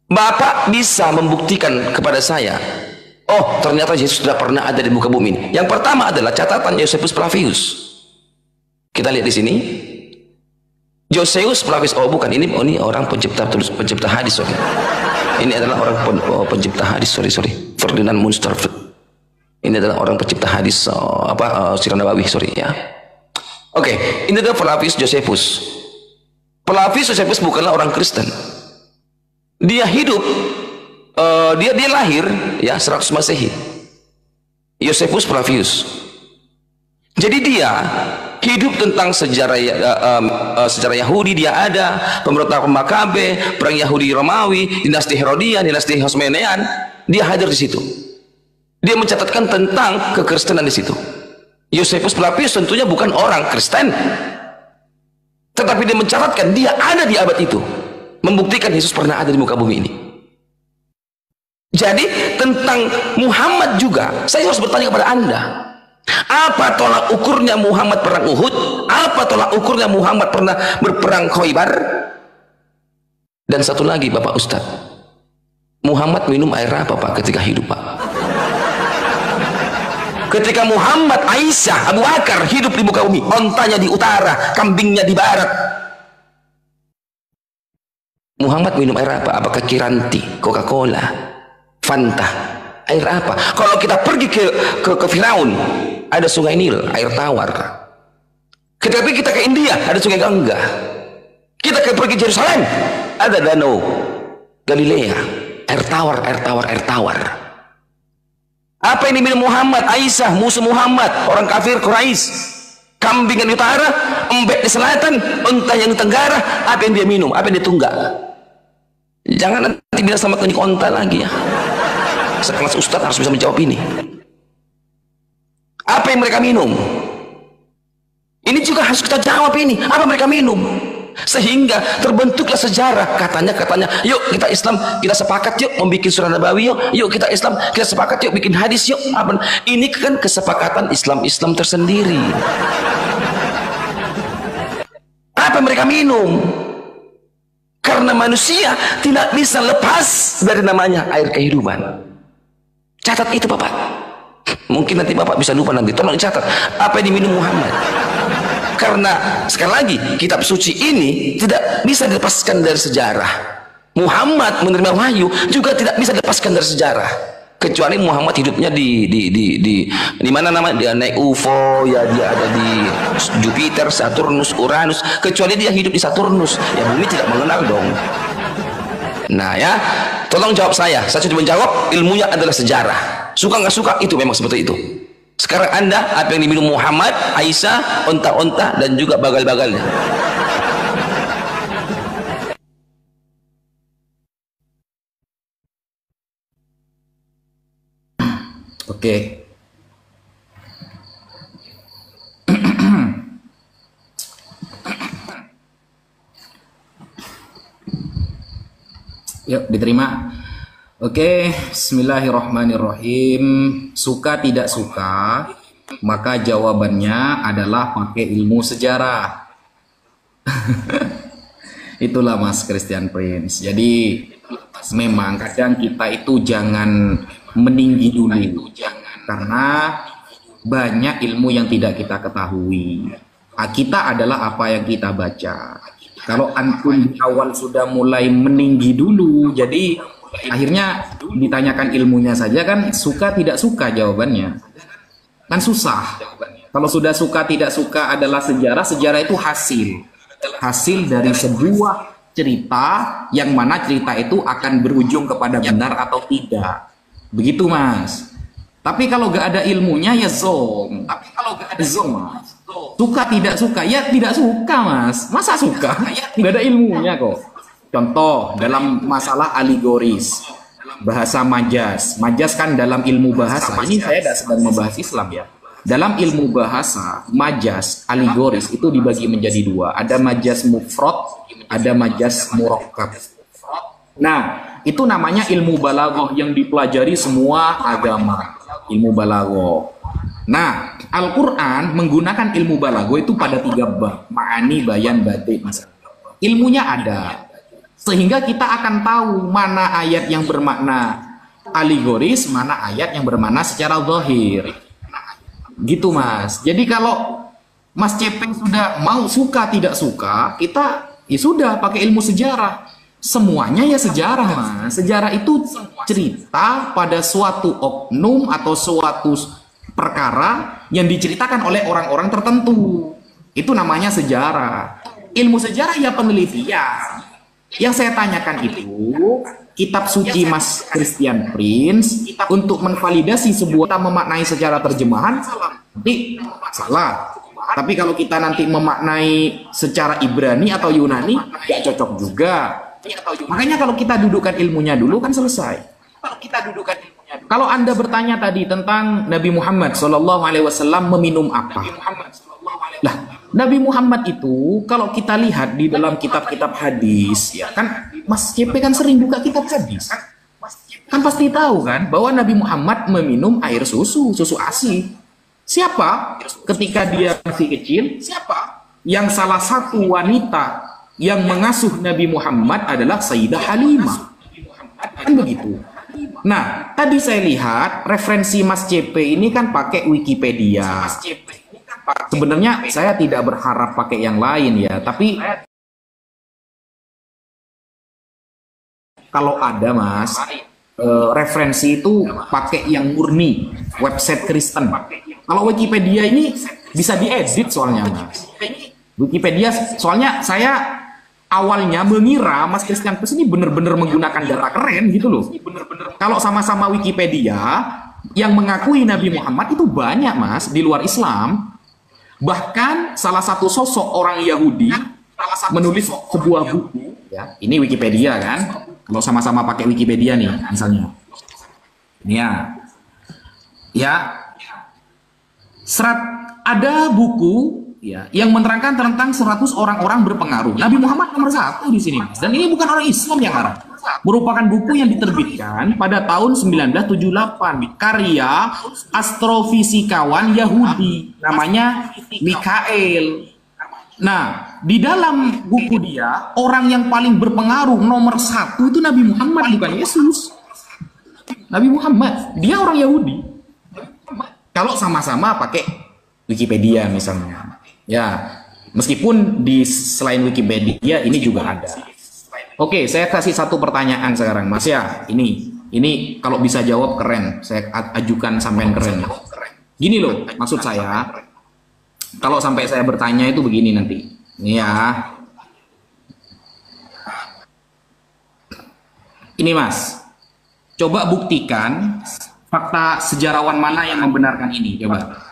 Bapak bisa membuktikan kepada saya, oh ternyata Yesus sudah pernah ada di muka bumi ini. Yang pertama adalah catatan Josephus Flavius. Kita lihat di sini. Josephus Flavius, oh bukan, ini orang pencipta hadis, sorry. Ini adalah orang pencipta hadis, sorry. Ferdinand Munster. Ini adalah orang pencipta hadis Sirah Nabawi, sorry ya. Oke, ini adalah Flavius Josephus. Flavius Josephus bukanlah orang Kristen. Dia hidup, dia lahir ya 100 Masehi. Josephus Flavius. Jadi dia hidup tentang sejarah Yahudi, dia ada pemberontakan Makabe, perang Yahudi Romawi, dinasti Herodian, dinasti Hasmonean, dia hadir di situ. Dia mencatatkan tentang kekristenan di situ. Josephus Flavius tentunya bukan orang Kristen, tetapi dia mencatatkan dia ada di abad itu, membuktikan Yesus pernah ada di muka bumi ini. Jadi tentang Muhammad juga saya harus bertanya kepada Anda, apa tolak ukurnya Muhammad perang Uhud? Apa tolak ukurnya Muhammad pernah berperang Khaybar? Dan satu lagi Bapak Ustadz, Muhammad minum air apa Pak ketika hidup Pak? Ketika Muhammad, Aisyah, Abu Bakar hidup di muka bumi, ontanya di utara, kambingnya di barat. Muhammad minum air apa? Apakah Kiranti, Coca-Cola, Fanta? Air apa? Kalau kita pergi ke Firaun, ada sungai Nil, air tawar. Ketika kita ke India, ada sungai Gangga. Kita pergi ke Yerusalem, ada danau Galilea, air tawar. Apa yang diminum Muhammad, Aisyah, musuh Muhammad, orang kafir Quraisy, kambing yang di utara, embek di selatan, unta yang di tenggara, apa yang dia minum, apa yang dia tunggak? Jangan nanti bila sama klinik onta lagi ya. Sekelas Ustadz harus bisa menjawab ini. Apa yang mereka minum? Ini juga harus kita jawab ini. Apa mereka minum? Sehingga terbentuklah sejarah. Katanya, yuk kita Islam, kita sepakat yuk membuat surah Nabawi yuk kita Islam, kita sepakat yuk bikin hadis yuk. Ini kan kesepakatan Islam tersendiri. Apa mereka minum? Karena manusia tidak bisa lepas dari namanya air kehidupan. Catat itu Bapak. Mungkin nanti Bapak bisa lupa nanti. Tolong catat apa yang diminum Muhammad. Karena sekali lagi kitab suci ini tidak bisa dilepaskan dari sejarah. Muhammad menerima wahyu juga tidak bisa dilepaskan dari sejarah. Kecuali Muhammad hidupnya di mana namanya, dia naik UFO ya, dia ada di Jupiter, Saturnus, Uranus. Kecuali dia hidup di Saturnus, ya bumi tidak mengenal dong. Nah ya, tolong jawab saya sudah menjawab, ilmunya adalah sejarah. Suka nggak suka itu memang seperti itu. Sekarang Anda, apa yang diminum Muhammad, Aisyah, onta-onta dan juga bagal-bagalnya. Oke. Yuk diterima. Oke, bismillahirrahmanirrahim. Suka tidak suka, maka jawabannya adalah pakai ilmu sejarah. Itulah Mas Christian Prince. Jadi memang kadang kita itu jangan meninggi dulu, karena banyak ilmu yang tidak kita ketahui. Kita adalah apa yang kita baca. Kalau antum di awal sudah mulai meninggi dulu, jadi akhirnya ditanyakan ilmunya saja kan suka tidak suka jawabannya. Kan susah. Kalau sudah suka tidak suka adalah sejarah, sejarah itu hasil dari sebuah cerita yang mana cerita itu akan berujung kepada benar atau tidak. Begitu Mas. Tapi kalau gak ada ilmunya ya zong. Mas. Suka tidak suka ya tidak suka Mas. Masa suka? Gak ada ilmunya kok. Contoh dalam masalah aligoris, bahasa majas. Majas kan dalam ilmu bahasa. Ini saya tidak sedang membahas Islam ya. Dalam ilmu bahasa, majas, aligoris itu dibagi menjadi dua. Ada majas mufrad, ada majas murakkab. Nah, itu namanya ilmu balaghah yang dipelajari semua agama. Ilmu balaghah. Nah, Al-Quran menggunakan ilmu balaghah itu pada 3 bab. Ma'ani, bayan, batin. Ilmunya ada. Sehingga kita akan tahu mana ayat yang bermakna alegoris, mana ayat yang bermakna secara zahir. Gitu Mas. Jadi kalau Mas Cepeng sudah mau suka tidak suka, kita ya sudah pakai ilmu sejarah. Semuanya ya sejarah Mas. Sejarah itu cerita pada suatu oknum atau suatu perkara yang diceritakan oleh orang-orang tertentu. Itu namanya sejarah. Ilmu sejarah ya penelitian. Yang saya tanyakan itu kitab suci Mas Christian Prince untuk menvalidasi sebuah kita memaknai secara terjemahan nanti salah. Tapi kalau kita nanti memaknai secara Ibrani atau Yunani nggak cocok juga. Makanya kalau kita dudukkan ilmunya dulu kan selesai. Kalau Anda bertanya tadi tentang Nabi Muhammad SAW meminum apa? Lah, Nabi Muhammad itu kalau kita lihat di dalam kitab-kitab hadis, ya kan Mas CP kan sering buka kitab hadis. Kan pasti tahu kan bahwa Nabi Muhammad meminum air susu ASI. Siapa? Ketika dia masih kecil, siapa? Yang salah satu wanita yang mengasuh Nabi Muhammad adalah Sayyidah Halimah. Kan begitu. Nah, tadi saya lihat referensi Mas CP ini kan pakai Wikipedia. Sebenarnya saya tidak berharap pakai yang lain ya, tapi kalau ada Mas, referensi itu pakai yang murni, website Kristen. Kalau Wikipedia ini bisa diedit soalnya Mas. Wikipedia soalnya saya awalnya mengira Mas Christian Prince ini benar-benar menggunakan data keren gitu loh. Kalau sama-sama Wikipedia yang mengakui Nabi Muhammad itu banyak Mas di luar Islam. Bahkan salah satu sosok orang Yahudi menulis sebuah buku, ya, ini Wikipedia kan, kalau sama-sama pakai Wikipedia nih, misalnya, ya, ada buku, ya, yang menerangkan tentang 100 orang-orang berpengaruh. Nabi Muhammad nomor 1 di sini, dan ini bukan orang Islam yang ngarang. Merupakan buku yang diterbitkan pada tahun 1978 karya astrofisikawan Yahudi namanya Mikael. Nah, di dalam buku dia orang yang paling berpengaruh nomor 1 itu Nabi Muhammad, bukan Yesus. Nabi Muhammad, dia orang Yahudi. Kalau sama-sama pakai Wikipedia misalnya, ya, meskipun di selain Wikipedia ini juga ada. Oke, saya kasih satu pertanyaan sekarang, Mas ya. Ini kalau bisa jawab keren. Saya ajukan sampean keren. Gini loh, maksud saya. Kalau sampai saya bertanya itu begini nanti. Ini ya. Ini Mas. Coba buktikan fakta sejarawan mana yang membenarkan ini. Coba.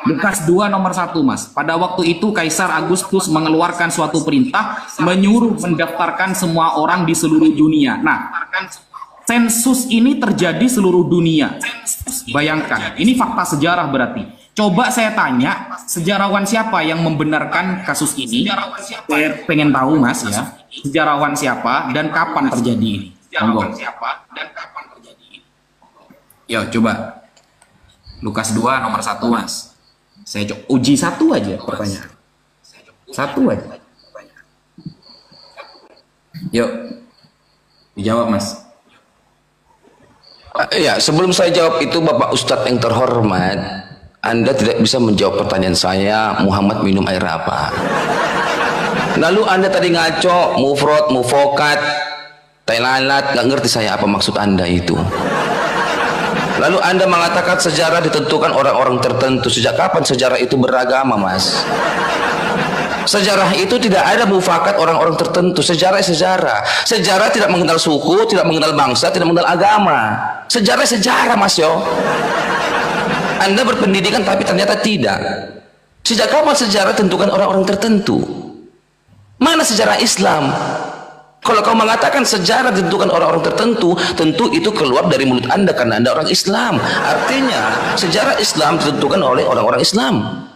Lukas 2 nomor 1 Mas. Pada waktu itu Kaisar Agustus mengeluarkan suatu perintah menyuruh mendaftarkan semua orang di seluruh dunia. Nah, sensus ini terjadi seluruh dunia. Bayangkan, ini fakta sejarah berarti. Coba saya tanya, sejarawan siapa yang membenarkan kasus ini? Saya pengen tahu Mas ya. Sejarawan siapa dan kapan terjadi ini? Monggo. Yo, coba. Lukas 2 nomor 1 Mas. Saya uji satu aja pertanyaan. Satu aja. Yuk. Dijawab Mas. Ya, sebelum saya jawab itu Bapak Ustadz yang terhormat, Anda tidak bisa menjawab pertanyaan saya Muhammad minum air apa. Lalu Anda tadi ngaco, mufrad, mufokat, telalat, nggak ngerti saya apa maksud Anda itu. Lalu Anda mengatakan sejarah ditentukan orang-orang tertentu. Sejak kapan sejarah itu beragama, Mas? Sejarah itu tidak ada mufakat orang-orang tertentu. Sejarah sejarah. Sejarah tidak mengenal suku, tidak mengenal bangsa, tidak mengenal agama. Sejarah sejarah, Mas yo. Anda berpendidikan tapi ternyata tidak. Sejak kapan sejarah tentukan orang-orang tertentu? Mana sejarah Islam? Kalau kau mengatakan sejarah ditentukan orang-orang tertentu, tentu itu keluar dari mulut Anda karena Anda orang Islam. Artinya sejarah Islam ditentukan oleh orang-orang Islam.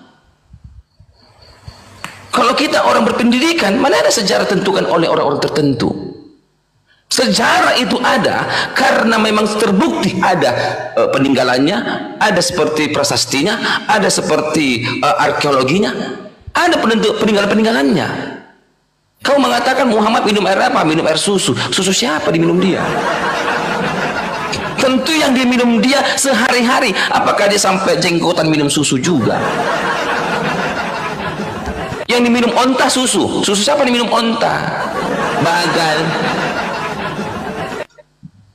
Kalau kita orang berpendidikan, mana ada sejarah ditentukan oleh orang-orang tertentu? Sejarah itu ada karena memang terbukti ada peninggalannya, ada seperti prasastinya, ada seperti arkeologinya, ada peninggalan-peninggalannya. Kau mengatakan Muhammad minum air apa? Minum air susu. Susu siapa diminum dia? Tentu yang diminum dia sehari-hari. Apakah dia sampai jenggotan minum susu juga? Yang diminum onta susu. Susu siapa diminum onta? Bagal.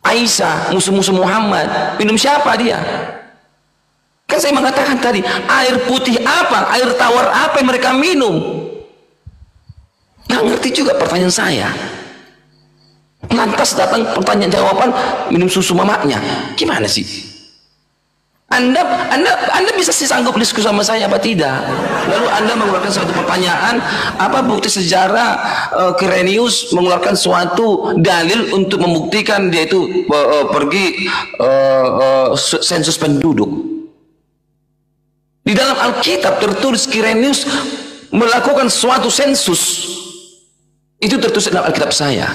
Aisyah, musuh-musuh Muhammad, minum siapa dia? Kan saya mengatakan tadi, air putih apa, air tawar apa yang mereka minum? Nggak ngerti juga pertanyaan saya. Lantas datang pertanyaan jawaban, minum susu mamanya. Gimana sih? Anda bisa sih sanggup diskusi sama saya apa tidak? Lalu Anda mengeluarkan suatu pertanyaan, apa bukti sejarah Quirinius mengeluarkan suatu dalil untuk membuktikan dia itu pergi sensus penduduk? Di dalam Alkitab tertulis Quirinius melakukan suatu sensus. Itu tertulis dalam Alkitab saya.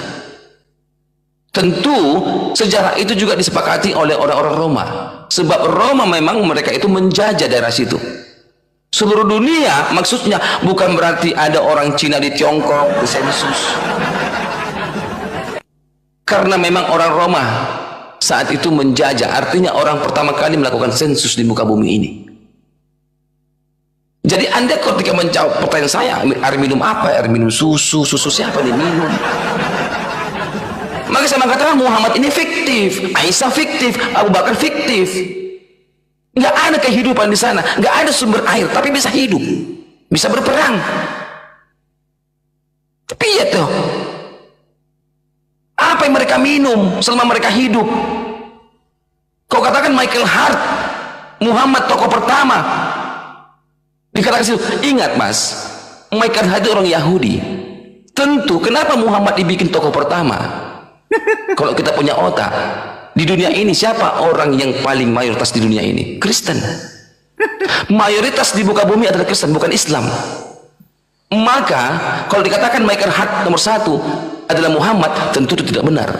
Tentu sejarah itu juga disepakati oleh orang-orang Roma. Sebab Roma memang mereka itu menjajah daerah situ. Seluruh dunia maksudnya bukan berarti ada orang Cina di Tiongkok di sensus. Karena memang orang Roma saat itu menjajah, artinya orang pertama kali melakukan sensus di muka bumi ini. Jadi Anda ketika menjawab pertanyaan saya, air minum apa? Air minum susu, susu siapa diminum? Maka saya mengatakan Muhammad ini fiktif, Aisyah fiktif, Abu Bakar fiktif. Nggak ada kehidupan di sana, nggak ada sumber air, tapi bisa hidup, bisa berperang. Tapi ya tuh, apa yang mereka minum selama mereka hidup? Kau katakan Michael Hart, Muhammad tokoh pertama. Dikatakan situ, ingat mas, Michael Hart itu orang Yahudi. Tentu, kenapa Muhammad dibikin tokoh pertama? Kalau kita punya otak, di dunia ini siapa orang yang paling mayoritas di dunia ini? Kristen. Mayoritas di muka bumi adalah Kristen, bukan Islam. Maka kalau dikatakan Michael Hart nomor satu adalah Muhammad, tentu itu tidak benar.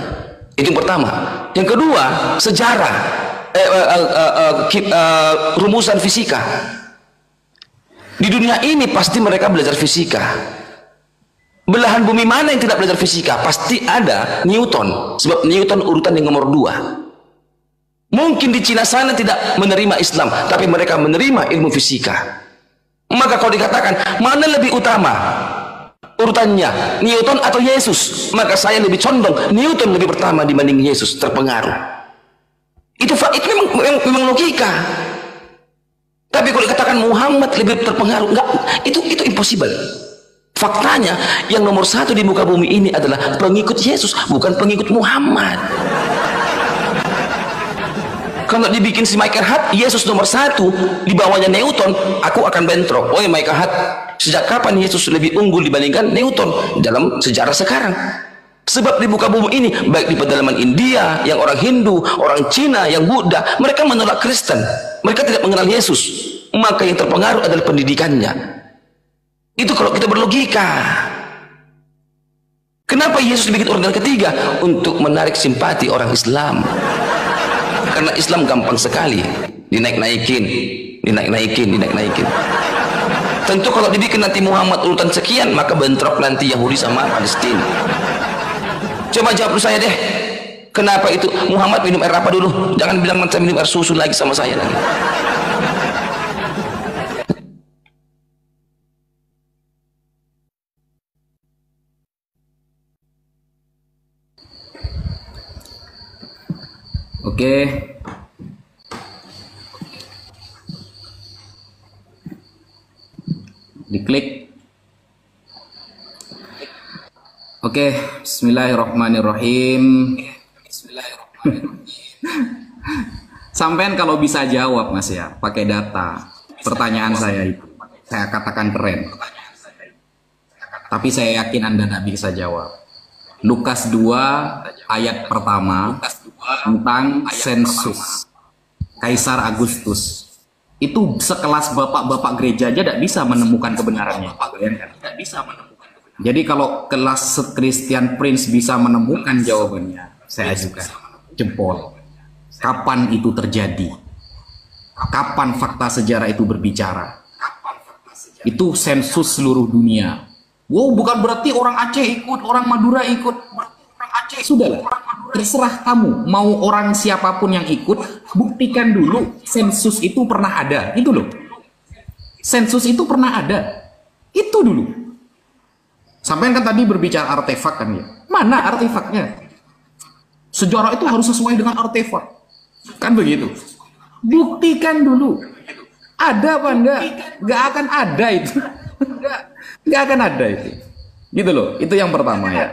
Itu yang pertama. Yang kedua, sejarah, rumusan fisika. Di dunia ini pasti mereka belajar fisika. Belahan bumi mana yang tidak belajar fisika? Pasti ada Newton. Sebab Newton urutan yang nomor 2. Mungkin di Cina sana tidak menerima Islam, tapi mereka menerima ilmu fisika. Maka kalau dikatakan mana lebih utama urutannya, Newton atau Yesus, maka saya lebih condong Newton lebih pertama dibanding Yesus, terpengaruh. Itu memang logika. Tapi kalau dikatakan Muhammad lebih terpengaruh, enggak, itu impossible. Faktanya yang nomor satu di muka bumi ini adalah pengikut Yesus, bukan pengikut Muhammad. Kalau dibikin si Michael Hart, Yesus nomor satu, di bawahnya Newton, aku akan bentrok. Oh ya Michael Hart, sejak kapan Yesus lebih unggul dibandingkan Newton dalam sejarah sekarang? Sebab di muka bumi ini, baik di pedalaman India, yang orang Hindu, orang Cina, yang Buddha, mereka menolak Kristen. Mereka tidak mengenal Yesus. Maka yang terpengaruh adalah pendidikannya. Itu kalau kita berlogika. Kenapa Yesus dibikin organ ketiga? Untuk menarik simpati orang Islam. Karena Islam gampang sekali dinaik-naikin. Tentu kalau dibikin nanti Muhammad urutan sekian, maka bentrok nanti Yahudi sama Palestina. Coba jawab dulu saya deh. Kenapa itu Muhammad minum air apa dulu? Jangan bilang nanti minum air susu lagi sama saya lagi. Oke. Diklik. Oke, bismillahirrahmanirrahim. Sampean kalau bisa jawab Mas ya, pakai data. Pertanyaan saya itu, saya katakan keren. Tapi saya yakin Anda tidak bisa jawab. Lukas 2 ayat pertama tentang sensus Kaisar Agustus. Itu sekelas bapak-bapak gereja aja tidak bisa menemukan kebenarannya. Jadi kalau kelas Christian Prince bisa menemukan jawabannya, saya ajukan jempol. Kapan itu terjadi? Kapan fakta sejarah itu berbicara? Itu sensus seluruh dunia. Wow, bukan berarti orang Aceh ikut, orang Madura ikut. Orang Aceh sudahlah. Terserah kamu, mau orang siapapun yang ikut, buktikan dulu sensus itu pernah ada. Itu loh. Sensus itu pernah ada. Itu dulu. Sampai kan tadi berbicara artefak kan ya. Mana artefaknya? Sejarah itu harus sesuai dengan artefak. Kan begitu. Buktikan dulu. Ada apa enggak? Enggak akan ada itu. Enggak akan ada itu. Gitu loh. Itu yang pertama ya.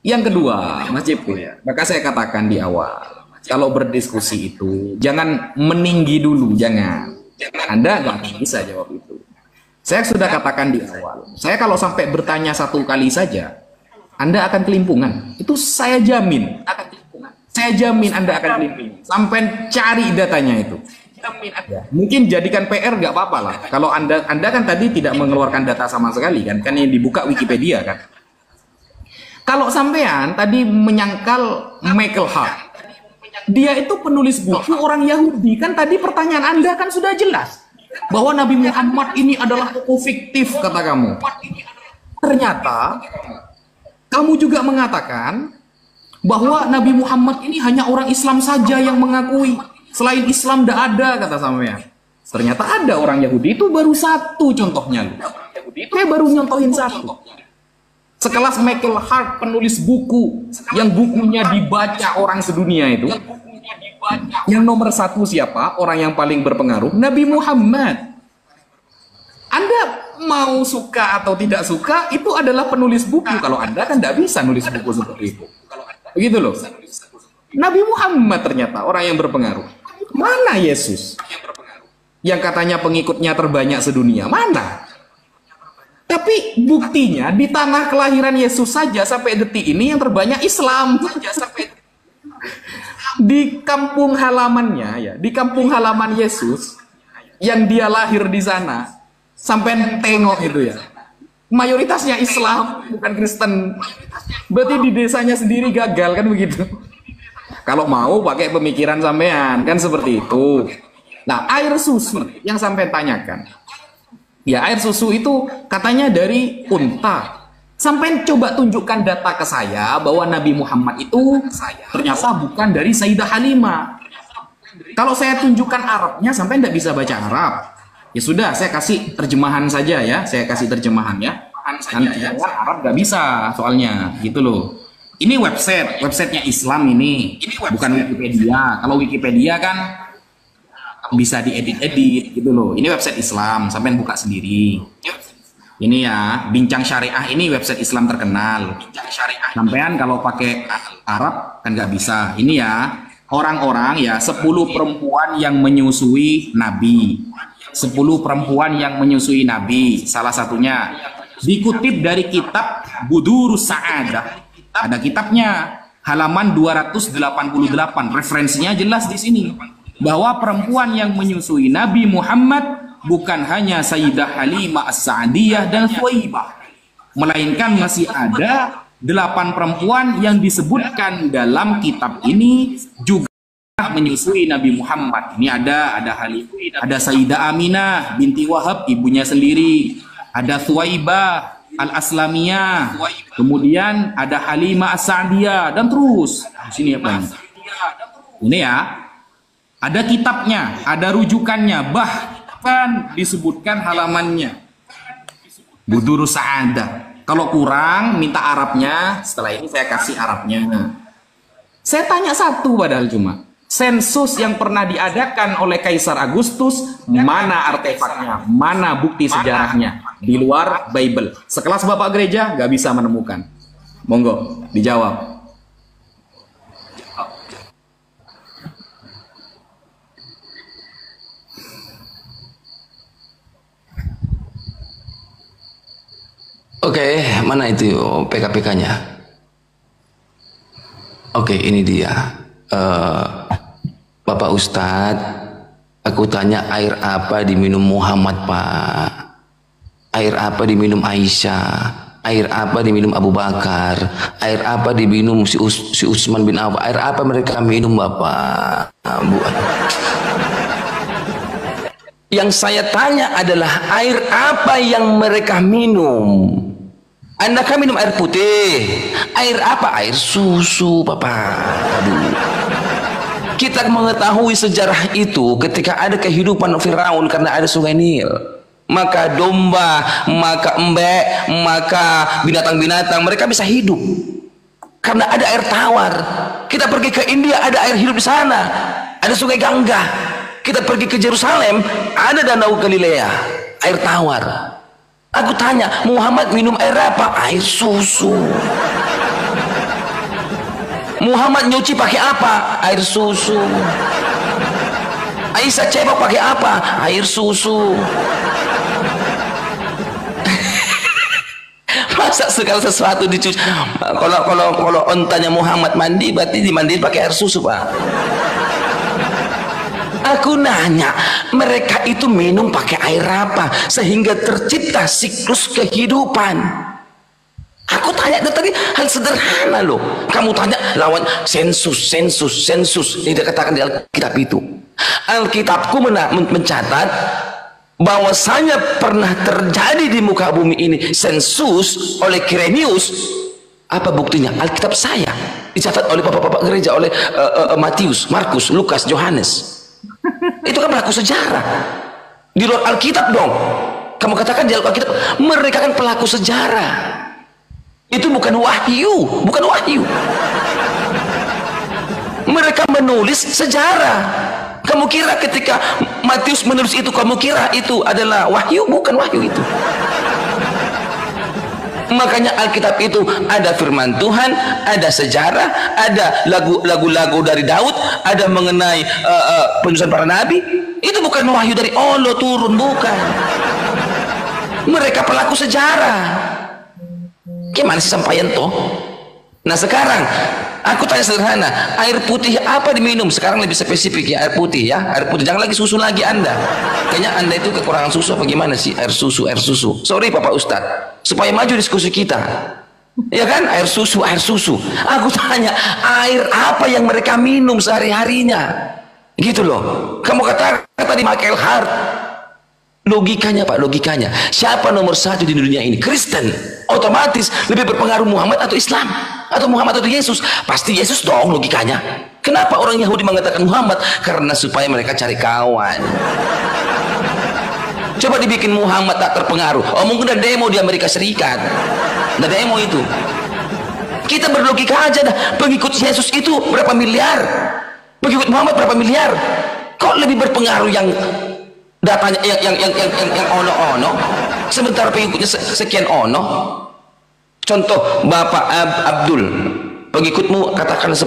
Yang kedua, Mas Jepko ya. Maka saya katakan di awal, kalau berdiskusi itu jangan meninggi dulu, jangan. Anda nggak akan bisa jawab itu. Saya sudah katakan di awal. Saya kalau sampai bertanya satu kali saja, Anda akan kelimpungan. Itu saya jamin. Saya jamin Anda akan kelimpungan. Sampai cari datanya itu. Mungkin jadikan PR nggak apa-apa lah. Kalau Anda kan tadi tidak mengeluarkan data sama sekali kan yang dibuka Wikipedia kan. Kalau sampean tadi menyangkal Michael Hart, dia itu penulis buku orang Yahudi kan tadi pertanyaan Anda kan sudah jelas bahwa Nabi Muhammad ini adalah tokoh fiktif kata kamu. Ternyata kamu juga mengatakan bahwa Nabi Muhammad ini hanya orang Islam saja yang mengakui. Selain Islam tidak ada kata sampean. Ternyata ada orang Yahudi itu baru satu contohnya. Saya baru nyontohin satu. Sekelas Michael Hart penulis buku yang bukunya dibaca orang sedunia itu. Yang nomor satu siapa? Orang yang paling berpengaruh? Nabi Muhammad. Anda mau suka atau tidak suka itu adalah penulis buku. Kalau Anda kan tidak bisa nulis buku seperti itu. Begitu loh. Nabi Muhammad ternyata orang yang berpengaruh. Mana Yesus? Yang katanya pengikutnya terbanyak sedunia. Mana? Tapi buktinya di tanah kelahiran Yesus saja sampai detik ini yang terbanyak Islam. Di kampung halamannya ya, di kampung halaman Yesus yang dia lahir di sana, sampai tengok itu ya. Mayoritasnya Islam, bukan Kristen. Berarti di desanya sendiri gagal kan begitu. Kalau mau pakai pemikiran sampean kan seperti itu. Nah, air susu yang sampai tanyakan. Ya, air susu itu katanya dari unta. Sampai coba tunjukkan data ke saya bahwa Nabi Muhammad itu ternyata bukan dari Sayyidah Halimah. Kalau saya tunjukkan Arabnya, sampai tidak bisa baca Arab. Ya sudah, saya kasih terjemahan saja ya. Saya kasih terjemahan ya. Nanti Arab nggak bisa soalnya, gitu loh. Ini websitenya Islam ini, bukan Wikipedia. Kalau Wikipedia kan bisa diedit-edit gitu loh. Ini website Islam, sampai buka sendiri. Ini ya, Bincang Syariah ini website Islam terkenal. Sampean kalau pakai Arab kan nggak bisa. Ini ya, orang-orang ya 10 perempuan yang menyusui Nabi. 10 perempuan yang menyusui Nabi. Salah satunya dikutip dari kitab Budurus Sa'adah. Ada kitabnya, halaman 288. Referensinya jelas di sini. Bahwa perempuan yang menyusui Nabi Muhammad bukan hanya Sayyidah Halimah As-Sa'diyah dan Thuwaibah, melainkan masih ada 8 perempuan yang disebutkan dalam kitab ini juga menyusui Nabi Muhammad. Ini ada Halimah, ada Sayyidah Aminah binti Wahab, ibunya sendiri, ada Thuwaibah Al-Aslamiyah, kemudian ada Halimah As-Sa'diyah, dan terus di sini apa ini? Ini ya. Ada kitabnya, ada rujukannya, bahkan disebutkan halamannya. Budurus Sa'adah. Kalau kurang, minta Arabnya. Setelah ini saya kasih Arabnya. Saya tanya satu padahal cuma. Sensus yang pernah diadakan oleh Kaisar Agustus, mana artefaknya? Mana bukti sejarahnya? Di luar Bible. Sekelas Bapak Gereja, nggak bisa menemukan. Monggo, dijawab. Oke, mana itu PKPK-nya? Oke, ini dia. Bapak Ustadz, aku tanya air apa diminum Muhammad, Pak? Air apa diminum Aisyah? Air apa diminum Abu Bakar? Air apa diminum si Utsman bin Affan? Air apa mereka minum, Bapak? Bu. Yang saya tanya adalah air apa yang mereka minum? Anda kan minum air putih. Air apa? Air susu, Bapak. Aduh. Kita mengetahui sejarah itu ketika ada kehidupan Firaun karena ada sungai Nil. Maka domba, maka embek, maka binatang-binatang mereka bisa hidup karena ada air tawar. Kita pergi ke India, ada air hidup di sana. Ada sungai Gangga. Kita pergi ke Yerusalem, ada danau Galilea, air tawar. Aku tanya, Muhammad minum air apa? Air susu. Muhammad nyuci pakai apa? Air susu. Aisyah cebok pakai apa? Air susu. Masa segala sesuatu dicuci? Kalau ontanya Muhammad mandi, berarti dimandiin pakai air susu, Pak. Aku nanya, mereka itu minum pakai air apa sehingga tercipta siklus kehidupan? Aku tanya tadi hal sederhana loh. Kamu tanya lawan sensus. Tidak katakan di Alkitab itu. Alkitabku mencatat bahwasanya pernah terjadi di muka bumi ini sensus oleh Quirinius. Apa buktinya? Alkitab saya dicatat oleh bapak-bapak gereja, oleh Matius, Markus, Lukas, Yohanes. Itu kan pelaku sejarah. Di luar Alkitab dong. Kamu katakan di Alkitab, mereka kan pelaku sejarah. Itu bukan wahyu, bukan wahyu. Mereka menulis sejarah. Kamu kira ketika Matius menulis itu, kamu kira itu adalah wahyu? Bukan wahyu itu. Makanya Alkitab itu ada firman Tuhan, ada sejarah, ada lagu-lagu dari Daud, ada mengenai penulisan para nabi. Itu bukan wahyu dari Allah turun, bukan. Mereka pelaku sejarah. Gimana sih sampaian toh? Nah sekarang aku tanya sederhana, air putih apa diminum? Sekarang lebih spesifik ya, air putih ya, air putih. Jangan lagi susu lagi Anda. Kayaknya Anda itu kekurangan susu apa gimana sih? Air susu. Sorry Bapak Ustadz, supaya maju diskusi kita. Ya kan, air susu. Aku tanya, air apa yang mereka minum sehari-harinya? Gitu loh. Kamu kata tadi Michael Hart. Logikanya Pak, logikanya. Siapa nomor satu di dunia ini? Kristen. Otomatis lebih berpengaruh Muhammad atau Islam? Atau Muhammad atau Yesus? Pasti Yesus dong logikanya. Kenapa orang Yahudi mengatakan Muhammad? Karena supaya mereka cari kawan. Coba dibikin Muhammad tak terpengaruh. Oh mungkin ada demo di Amerika Serikat. Ada demo itu. Kita berlogika aja dah. Pengikut Yesus itu berapa miliar? Pengikut Muhammad berapa miliar? Kok lebih berpengaruh yang datanya yang ono sementara pengikutnya sekian ono? Contoh Bapak Abdul, pengikutmu katakan 10,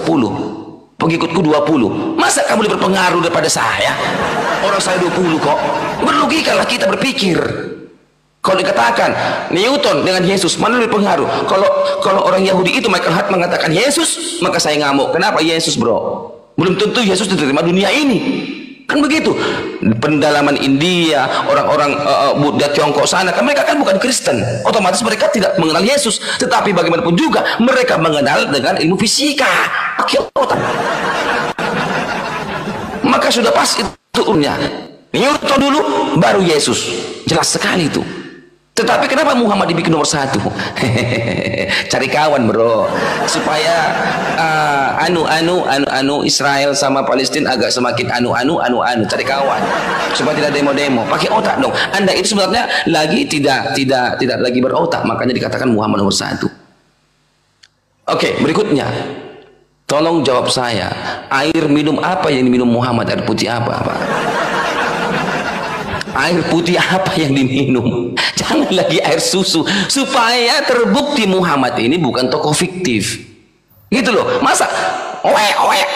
pengikutku 20. Masa kamu lebih berpengaruh daripada saya? Orang saya 20 kok. Berlogikalah kita berpikir. Kalau dikatakan Newton dengan Yesus mana lebih pengaruh? Kalau orang Yahudi itu Michael Hart mengatakan Yesus, maka saya ngamuk. Kenapa Yesus, bro? Belum tentu Yesus diterima dunia ini. Kan begitu. Pendalaman India, orang-orang Buddha Tiongkok sana, kan mereka kan bukan Kristen. Otomatis mereka tidak mengenal Yesus. Tetapi bagaimanapun juga mereka mengenal dengan ilmu fisika. Maka sudah pas itu umumnya. Newton dulu, baru Yesus. Jelas sekali itu. Tetapi kenapa Muhammad dibikin nomor satu? Cari kawan bro, supaya Israel sama Palestina agak semakin cari kawan, supaya tidak demo-demo. Pakai otak dong. Anda itu sebenarnya lagi tidak lagi berotak, makanya dikatakan Muhammad nomor satu. Oke, berikutnya, tolong jawab saya, air minum apa yang diminum Muhammad? Air putih apa? Air putih apa yang diminum? Jangan lagi air susu, supaya terbukti Muhammad ini bukan tokoh fiktif. Gitu loh. Masa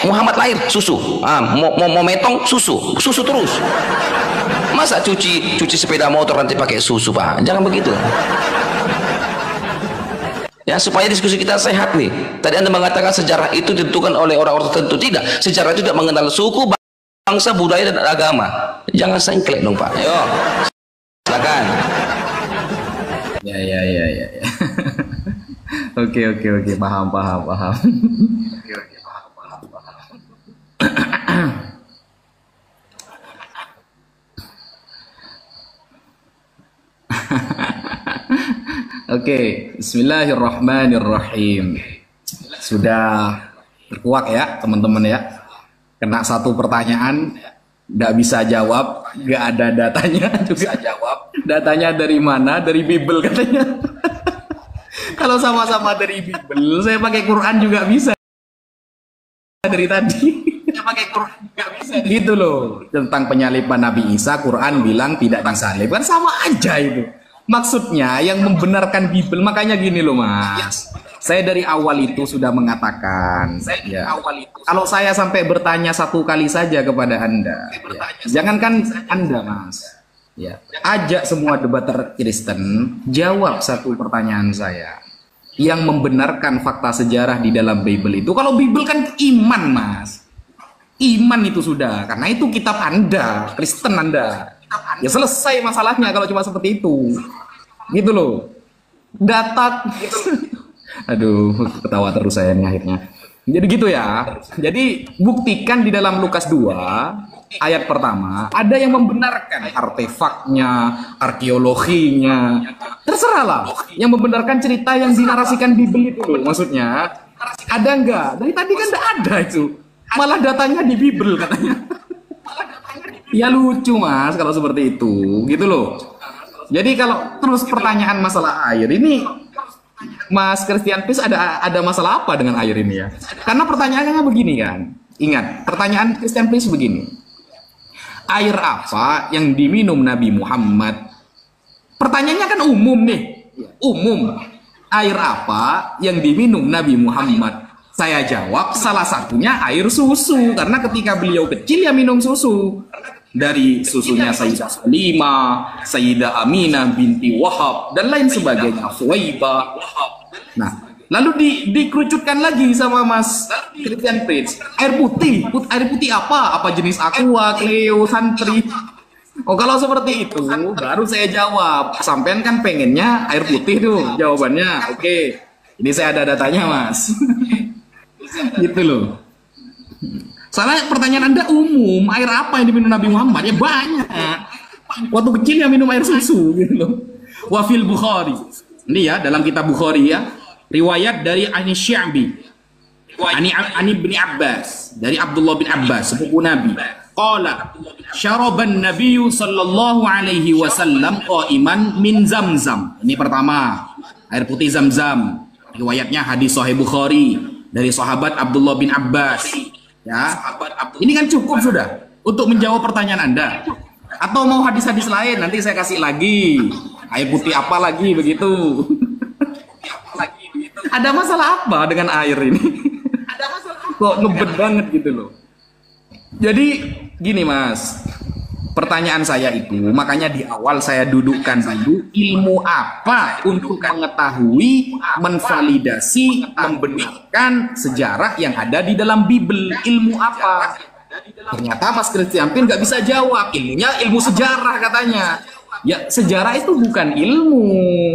Muhammad lahir susu, mau metong susu terus. Masa cuci sepeda motor nanti pakai susu, Pak? Jangan begitu. Ya, supaya diskusi kita sehat nih. Tadi Anda mengatakan sejarah itu ditentukan oleh orang-orang tertentu. Tidak, sejarah itu tidak mengenal suku, bangsa, budaya, dan agama. Jangan sengklek dong Pak. Ayo, silakan. Ya. Oke. Paham. Oke, Bismillahirrahmanirrahim. Sudah terkuak ya teman-teman ya. Kena satu pertanyaan, nggak bisa jawab, nggak ada datanya juga jawab. Datanya dari mana? Dari Bible katanya. Kalau sama-sama dari Bible, saya pakai Quran juga bisa dari tadi. Saya pakai Quran juga bisa. Gitu loh. Tentang penyaliban Nabi Isa, Quran bilang tidak disalib. Kan sama aja itu. Maksudnya yang membenarkan Bible, makanya gini loh Mas. Saya dari awal itu sudah mengatakan, ya, kalau saya sampai bertanya satu kali saja kepada Anda, ya, jangankan Anda Mas, ya, ajak semua debater Kristen, jawab satu pertanyaan saya. Yang membenarkan fakta sejarah di dalam Bible itu, kalau Bible kan iman Mas. Iman itu sudah, karena itu kitab Anda, Kristen Anda. Ya selesai masalahnya kalau cuma seperti itu. Gitu loh. Data gitu. Aduh, ketawa terus saya nih akhirnya. Jadi gitu ya. Jadi buktikan di dalam Lukas 2 ayat pertama ada yang membenarkan artefaknya, arkeologinya. Terserahlah yang membenarkan cerita yang dinarasikan Bible itu loh. Maksudnya ada enggak? Dari tadi kan enggak ada itu. Malah datanya di Bible katanya. Ya lucu Mas kalau seperti itu, gitu loh. Jadi kalau terus pertanyaan masalah air ini, Mas Christian Peace ada masalah apa dengan air ini ya? Karena pertanyaannya begini kan. Ingat, pertanyaan Christian Peace begini. Air apa yang diminum Nabi Muhammad? Pertanyaannya kan umum nih. Umum. Air apa yang diminum Nabi Muhammad? Saya jawab salah satunya air susu. Karena ketika beliau kecil ya minum susu. Dari susunya Sayyidah Salimah, Sayyidah Aminah binti Wahab, dan lain sebagainya, Suwaibah. Nah, lalu dikerucutkan lagi sama Mas Christian Prince. Air putih apa? Apa jenis aqua, Cleo, Santri? Oh kalau seperti itu, baru saya jawab. Sampean kan pengennya air putih tuh jawabannya. Oke, ini saya ada datanya Mas. Gitu loh. Soalnya pertanyaan Anda umum, air apa yang diminum Nabi Muhammad? Ya banyak. Waktu kecil ya minum air susu gitu loh. Wafil Bukhari. Ini ya dalam kitab Bukhari ya. Riwayat dari Ani Sya'bi. Ani bin Abbas. Dari Abdullah bin Abbas, sepupu Nabi. Qala syaraban Nabiyyu sallallahu alaihi wasallam qa'iman min Zamzam. Ini pertama, air putih Zamzam. Riwayatnya hadis Sahih Bukhari dari sahabat Abdullah bin Abbas. Ya, ini kan cukup sudah untuk menjawab pertanyaan Anda. Atau mau hadis-hadis lain, nanti saya kasih lagi. Air putih apa lagi begitu? Ada masalah apa dengan air ini? Ada masalah kok ngebet banget gitu loh. Jadi gini Mas, pertanyaan saya itu, makanya di awal saya dudukkan dulu ilmu apa untuk mengetahui, menvalidasi, membenarkan sejarah yang ada di dalam Bible. Ilmu apa? Ternyata Mas Christian Pin nggak bisa jawab. Ilmunya ilmu sejarah katanya. Ya sejarah itu bukan ilmu.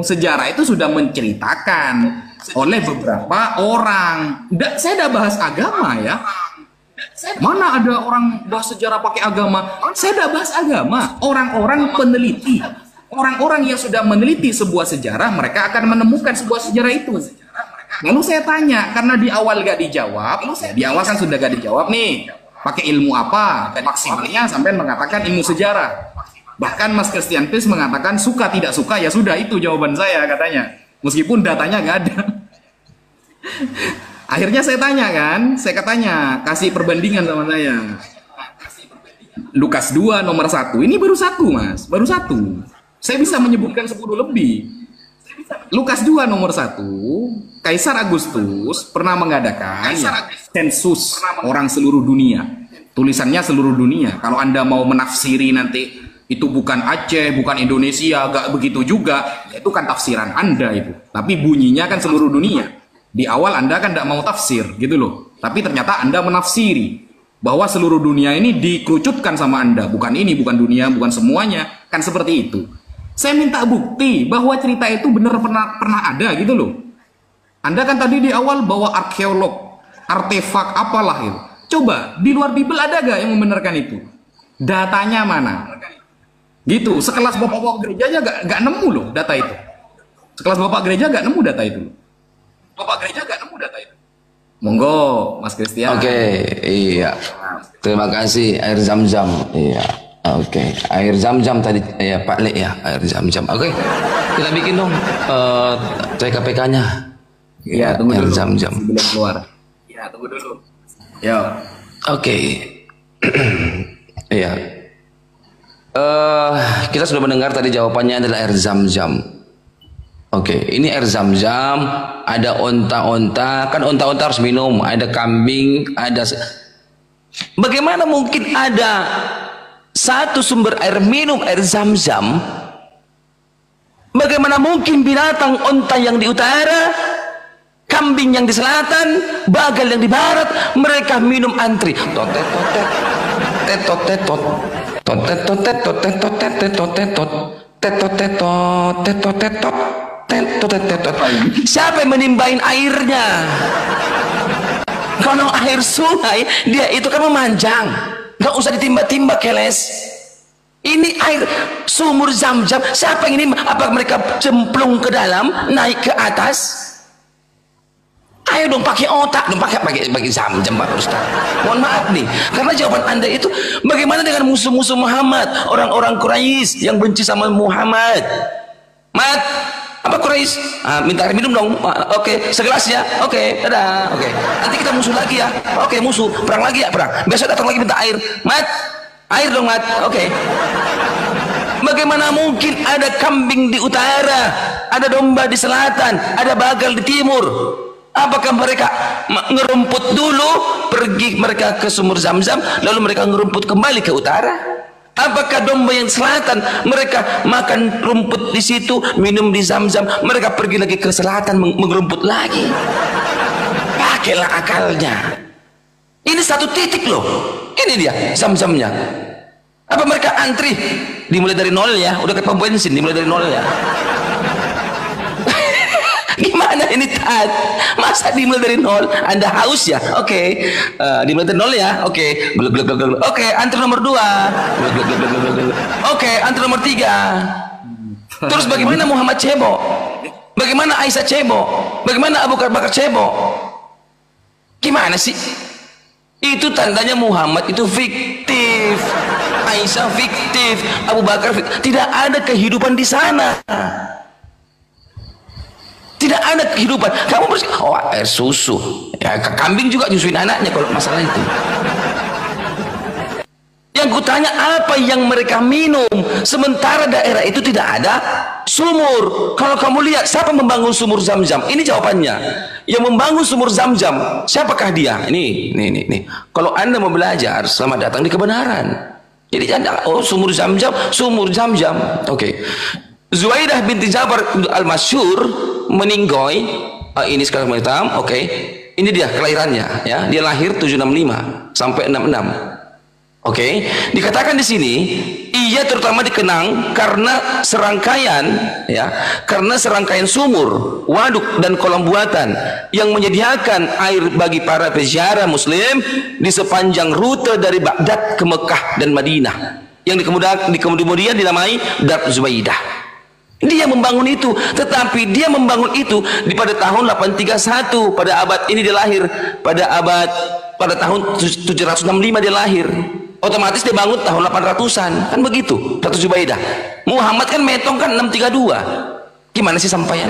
Sejarah itu sudah menceritakan oleh beberapa orang. Saya udah bahas agama ya. Mana ada orang bahas sejarah pakai agama? Saya udah bahas agama. Orang-orang peneliti, orang-orang yang sudah meneliti sebuah sejarah, mereka akan menemukan sebuah sejarah itu. Lalu saya tanya, karena di awal gak dijawab, ya di awal kan sudah gak dijawab nih. Pakai ilmu apa? Maksimalnya sampai mengatakan ilmu sejarah. Bahkan Mas Christian Peace mengatakan suka tidak suka, ya sudah itu jawaban saya katanya. Meskipun datanya gak ada. Akhirnya saya tanya kan, saya katanya kasih perbandingan sama saya. Lukas 2 nomor 1, ini baru 1 Mas, baru 1. Saya bisa menyebutkan 10 lebih. Lukas 2 nomor 1, Kaisar Agustus pernah mengadakan ya, sensus orang seluruh dunia. Tulisannya seluruh dunia. Kalau Anda mau menafsiri nanti itu bukan Aceh, bukan Indonesia, gak begitu juga. Itu kan tafsiran Anda itu. Tapi bunyinya kan seluruh dunia. Di awal Anda kan tidak mau tafsir gitu loh. Tapi ternyata Anda menafsiri bahwa seluruh dunia ini dikerucutkan sama Anda. Bukan ini, bukan dunia, bukan semuanya. Kan seperti itu. Saya minta bukti bahwa cerita itu benar pernah ada gitu loh. Anda kan tadi di awal bawa arkeolog, artefak apalah itu. Coba di luar Bible ada gak yang membenarkan itu? Datanya mana? Gitu, sekelas bapak-bapak gereja aja gak nemu loh data itu. Sekelas Bapak gereja gak nemu data itu. Monggo, Mas Christian. Oke, iya. Terima kasih air zam-zam. Iya. Oke, air zam-zam tadi ya Pak Le ya, air zam-zam. Oke. Kita bikin dong CKPK-nya. Iya, tunggu air dulu. zam-zam. Belum keluar. Iya, tunggu dulu. Yo. Oke. Iya. Kita sudah mendengar tadi jawabannya adalah air zam-zam. Oke, ini air zam-zam, ada onta-onta, kan onta-onta harus minum, ada kambing, ada... Bagaimana mungkin ada satu sumber air minum, air zam-zam? Bagaimana mungkin binatang onta yang di utara, kambing yang di selatan, bagal yang di barat, mereka minum antri. Totet-totet, tetot-tetot, totet-totet, totet-totet, tetot-tetot, tetot-tetot. Siapa yang menimbain airnya? Kalau air sungai, dia itu kan memanjang, nggak usah ditimba-timba keles. Ini air sumur zam-zam, siapa yang ini? Apa mereka cemplung ke dalam, naik ke atas? Ayo dong pakai otak, dong pakai zam-zam Pak Ustaz. Mohon maaf nih, karena jawaban Anda itu bagaimana dengan musuh-musuh Muhammad, orang-orang Quraisy yang benci sama Muhammad? Mat, apa Quraisy? Minta air minum dong. Oke, segelas ya. Oke, dadah. Oke. Nanti kita musuh lagi ya. Oke, musuh. Perang lagi ya, perang. Besok datang lagi minta air. Mat, air dong, Mat. Oke. Bagaimana mungkin ada kambing di utara, ada domba di selatan, ada bagal di timur? Apakah mereka ngerumput dulu, pergi mereka ke sumur zam-zam, lalu mereka ngerumput kembali ke utara? Apakah domba yang selatan mereka makan rumput di situ, minum di zam-zam, mereka pergi lagi ke selatan mengerumput lagi? Pakailah akalnya. Ini satu titik loh. Ini dia zam-zamnya. Apa mereka antri? Dimulai dari nol ya, udah kayak pom bensin, dimulai dari nol ya. Gimana ini Tad? Masa dimulai dari nol? Anda haus ya? Oke. Dimulai dari nol ya? Oke. Oke, antri nomor 2. Oke, antri nomor 3. Terus bagaimana Muhammad cebok? Bagaimana Aisyah cebok? Bagaimana Abu Bakar cebok? Gimana sih? Itu tandanya Muhammad itu fiktif, Aisyah fiktif, Abu Bakar fiktif. Tidak ada kehidupan di sana. Tidak ada kehidupan. Kamu air susu. Ya, kambing juga nyusuin anaknya kalau masalah itu. Yang kutanya apa yang mereka minum, sementara daerah itu tidak ada sumur. Kalau kamu lihat siapa membangun sumur zam-zam? Ini jawabannya. Yang membangun sumur zam-zam, siapakah dia? Ini. Kalau Anda mau belajar, selamat datang di kebenaran. Jadi Anda, sumur zam-zam. Oke. Zuaidah binti Jabar al-Masyhur meninggoy, ini sekarang hitam. Oke. Ini dia kelahirannya ya. Dia lahir 765 sampai 66. Oke, dikatakan di sini ia terutama dikenang karena serangkaian sumur, waduk dan kolam buatan yang menyediakan air bagi para peziarah muslim di sepanjang rute dari Baghdad ke Mekah dan Madinah yang kemudian dinamai Dar Zubaidah. Dia membangun itu, tetapi dia membangun itu pada tahun 831, pada abad ini dia lahir, pada tahun 765 dia lahir. Otomatis dia bangun tahun 800-an, kan begitu. Ratu Zubaidah. Muhammad kan metong kan 632. Gimana sih sampaian?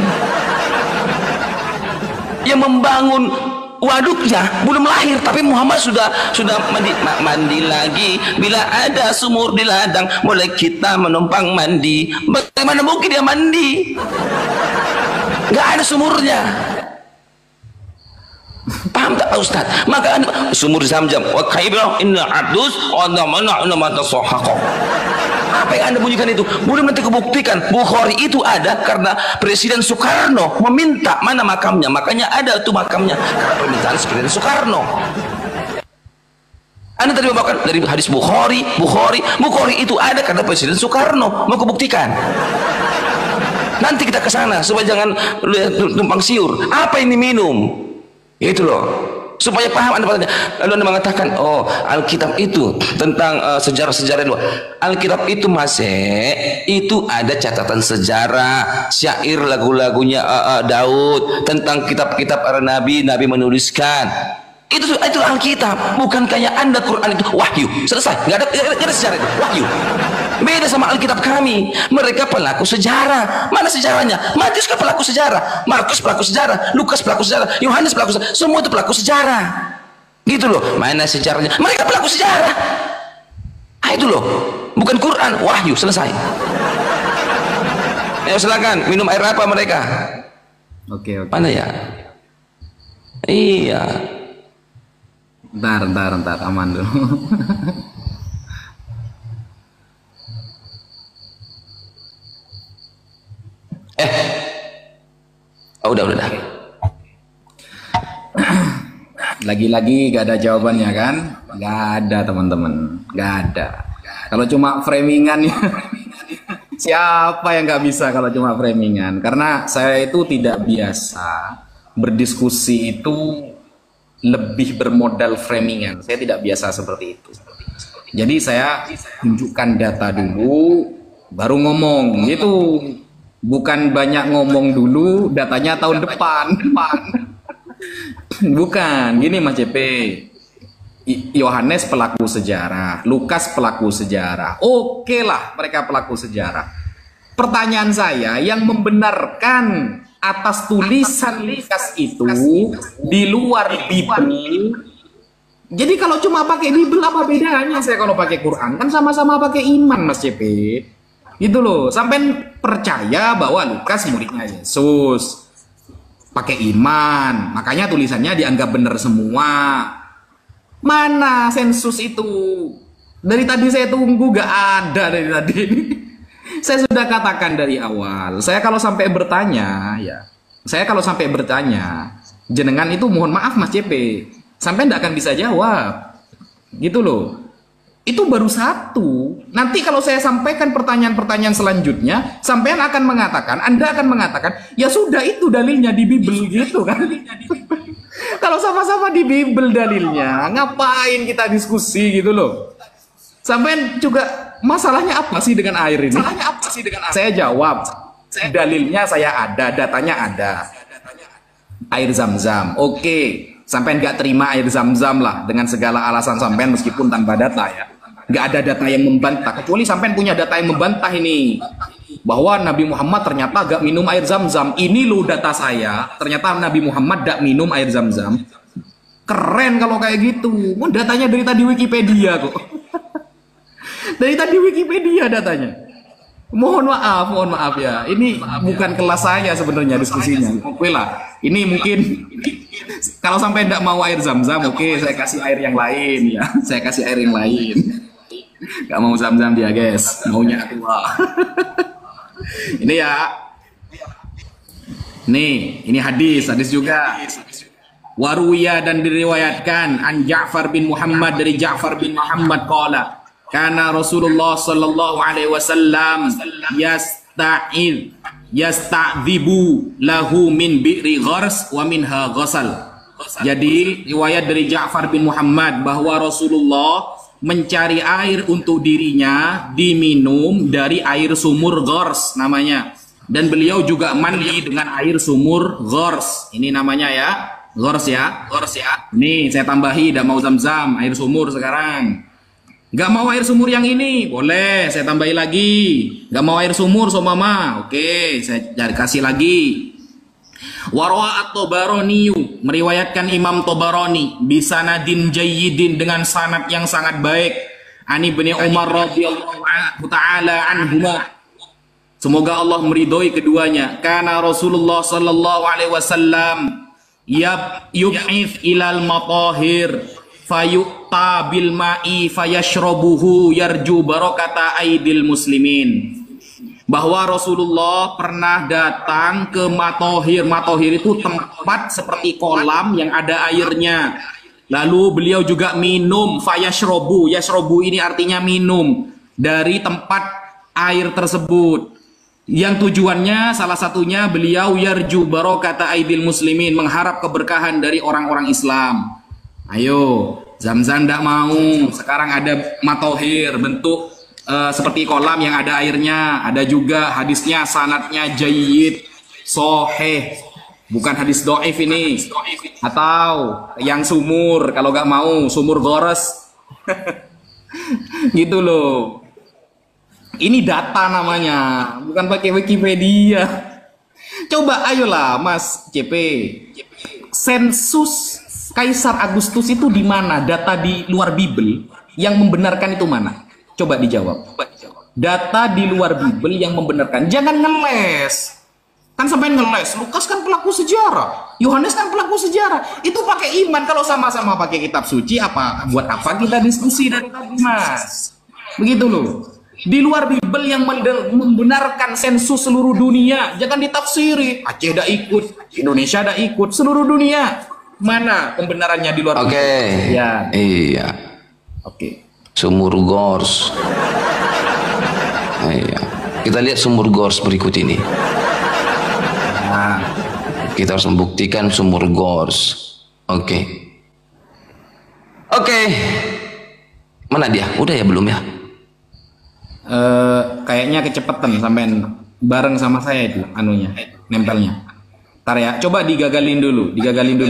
Yang membangun waduknya belum lahir, tapi Muhammad sudah mandi lagi. Bila ada sumur di ladang, mulai kita menumpang mandi. Bagaimana mungkin dia mandi? Gak ada sumurnya. Paham tak Ustaz? Maka sumur zam-zam wa kaibra inna adus wa namana mata sohako. Apa yang Anda bunyikan itu? Belum nanti kebuktikan. Bukhari itu ada karena Presiden Soekarno meminta mana makamnya. Makanya ada itu makamnya karena permintaan Presiden Soekarno. Anda tadi bawakan dari hadis Bukhari itu ada karena Presiden Soekarno mau kebuktikan. Nanti kita ke sana supaya jangan tumpang siur. Apa ini minum? Itu loh. supaya paham Anda padanya. Lalu Anda mengatakan, oh Alkitab itu tentang sejarah-sejarah luar. Alkitab itu masih itu ada catatan sejarah, syair lagu-lagunya Daud, tentang kitab-kitab para nabi menuliskan. Itu Alkitab, bukan kayak Anda Quran itu wahyu. Selesai, nggak ada sejarah itu, wahyu. Beda sama Alkitab kami. Mereka pelaku sejarah. Mana sejarahnya? Matius kan pelaku sejarah, Markus pelaku sejarah, Lukas pelaku sejarah, Yohanes pelaku sejarah. Semua itu pelaku sejarah. Gitu loh. Mana sejarahnya? Mereka pelaku sejarah. Itu loh. Bukan Quran, wahyu. Selesai. Ya silakan. Minum air apa mereka? Oke. Mana ya? Iya. Bentar, aman dulu. Udah. Lagi-lagi gak ada jawabannya kan? Gak ada teman-teman, gak ada. Kalau cuma framingan ya, siapa yang gak bisa kalau cuma framingan? Karena saya itu tidak biasa berdiskusi itu lebih bermodal framingan. Saya tidak biasa seperti itu. Jadi saya tunjukkan data dulu, baru ngomong gitu. Bukan banyak ngomong dulu, datanya tahun depan. Bukan, gini Mas JP. Yohanes pelaku sejarah, Lukas pelaku sejarah. Oke lah, mereka pelaku sejarah. Pertanyaan saya, yang membenarkan atas tulisan Lukas itu di luar Bible. Jadi kalau cuma pakai Bible apa bedanya saya kalau pakai Quran? Kan sama-sama pakai iman Mas JP. Gitu loh, sampai percaya bahwa Lukas muridnya Yesus, pakai iman, makanya tulisannya dianggap benar semua. Mana sensus itu? Dari tadi saya tunggu, gak ada dari tadi. Saya sudah katakan dari awal, saya kalau sampai bertanya, jenengan itu mohon maaf Mas JP, sampai nggak akan bisa jawab, gitu loh. Itu baru satu. Nanti kalau saya sampaikan pertanyaan-pertanyaan selanjutnya, sampean akan mengatakan, Anda akan mengatakan, ya sudah itu dalilnya di Bible gitu kan. Kalau sama-sama di Bible dalilnya, ngapain kita diskusi gitu loh. Sampean juga masalahnya apa sih dengan air ini? Saya jawab, dalilnya saya ada, datanya ada. Air Zam-Zam, oke. Sampean nggak terima air Zam-Zam lah dengan segala alasan sampean meskipun tanpa data ya. Nggak ada data yang membantah, kecuali sampean punya data yang membantah ini bahwa Nabi Muhammad ternyata gak minum air Zam-Zam. Ini loh data saya, ternyata Nabi Muhammad gak minum air Zam-Zam. Keren kalau kayak gitu. Datanya dari tadi Wikipedia kok. Dari tadi Wikipedia datanya. Mohon maaf ya. Ini bukan kelas saya sebenarnya diskusinya. Oke lah. Ini mungkin kalau sampai tidak mau air Zam-Zam, oke, saya kasih air yang lain ya. Saya kasih air yang lain. Gak mau Zam-Zam dia guys, maunya aqua. Ini ya. Nih, ini hadis juga. Waruya dan diriwayatkan an Ja'far bin Muhammad dari Ja'far bin Muhammad qala kana Rasulullah sallallahu alaihi wasallam yasta'dzibu lahu min bi'ri ghars wa minha ghasal. Jadi riwayat dari Ja'far bin Muhammad bahwa Rasulullah mencari air untuk dirinya diminum dari air sumur Ghors namanya, dan beliau juga mandi dengan air sumur Ghors. Ini namanya ya, Ghors ya. Nih saya tambahi, tidak mau Zam-Zam, air sumur sekarang. Gak mau air sumur yang ini, boleh saya tambahi lagi. Gak mau air sumur so mama, oke saya cari kasih lagi. Warwa at-Tabarani, meriwayatkan Imam Tabarani bisanadin jayyidin dengan sanad yang sangat baik. Ani bin Umar radhiyallahu taala anhuma, semoga Allah meridhoi keduanya. Kana Rasulullah sallallahu alaihi wasallam yub'ith ilal matahir fayu'ta bil ma'i fayashrabuhu yarju barakata aidil muslimin. Bahwa Rasulullah pernah datang ke Matohir. Matohir itu tempat seperti kolam yang ada airnya. Lalu beliau juga minum fayashrobu. Yashrobu ini artinya minum dari tempat air tersebut. Yang tujuannya salah satunya beliau yarju barokata aidil muslimin, mengharap keberkahan dari orang-orang Islam. Ayo, Zam-Zam ndak mau. Sekarang ada matohir bentuk seperti kolam yang ada airnya. Ada juga hadisnya sanadnya jayyid, soheh. Bukan hadis doif ini. Atau yang sumur, kalau nggak mau sumur gores. Gitu loh. Ini data namanya, bukan pakai Wikipedia. Coba ayolah Mas CP. Sensus Kaisar Agustus itu di mana? Data di luar Bible yang membenarkan itu mana? Coba dijawab. Data di luar Bible yang membenarkan. Jangan ngeles. Kan sampai ngeles. Lukas kan pelaku sejarah. Yohanes kan pelaku sejarah. Itu pakai iman. Kalau sama-sama pakai kitab suci, buat apa kita diskusi dari tadi, Mas? Begitu loh. Di luar Bible yang membenarkan sensus seluruh dunia, jangan ditafsiri. Aceh dah ikut, Indonesia dah ikut, seluruh dunia. Mana pembenarannya di luar? Oke. Ya. Iya. Oke. Sumur Gors. Iya. Kita lihat sumur Gors berikut ini. Nah, kita harus membuktikan sumur Gors. Oke. Oke. Mana dia? Udah ya belum ya? Kayaknya kecepatan sampean bareng sama saya itu anunya, nempelnya. Ntar ya, coba digagalin dulu. Digagalin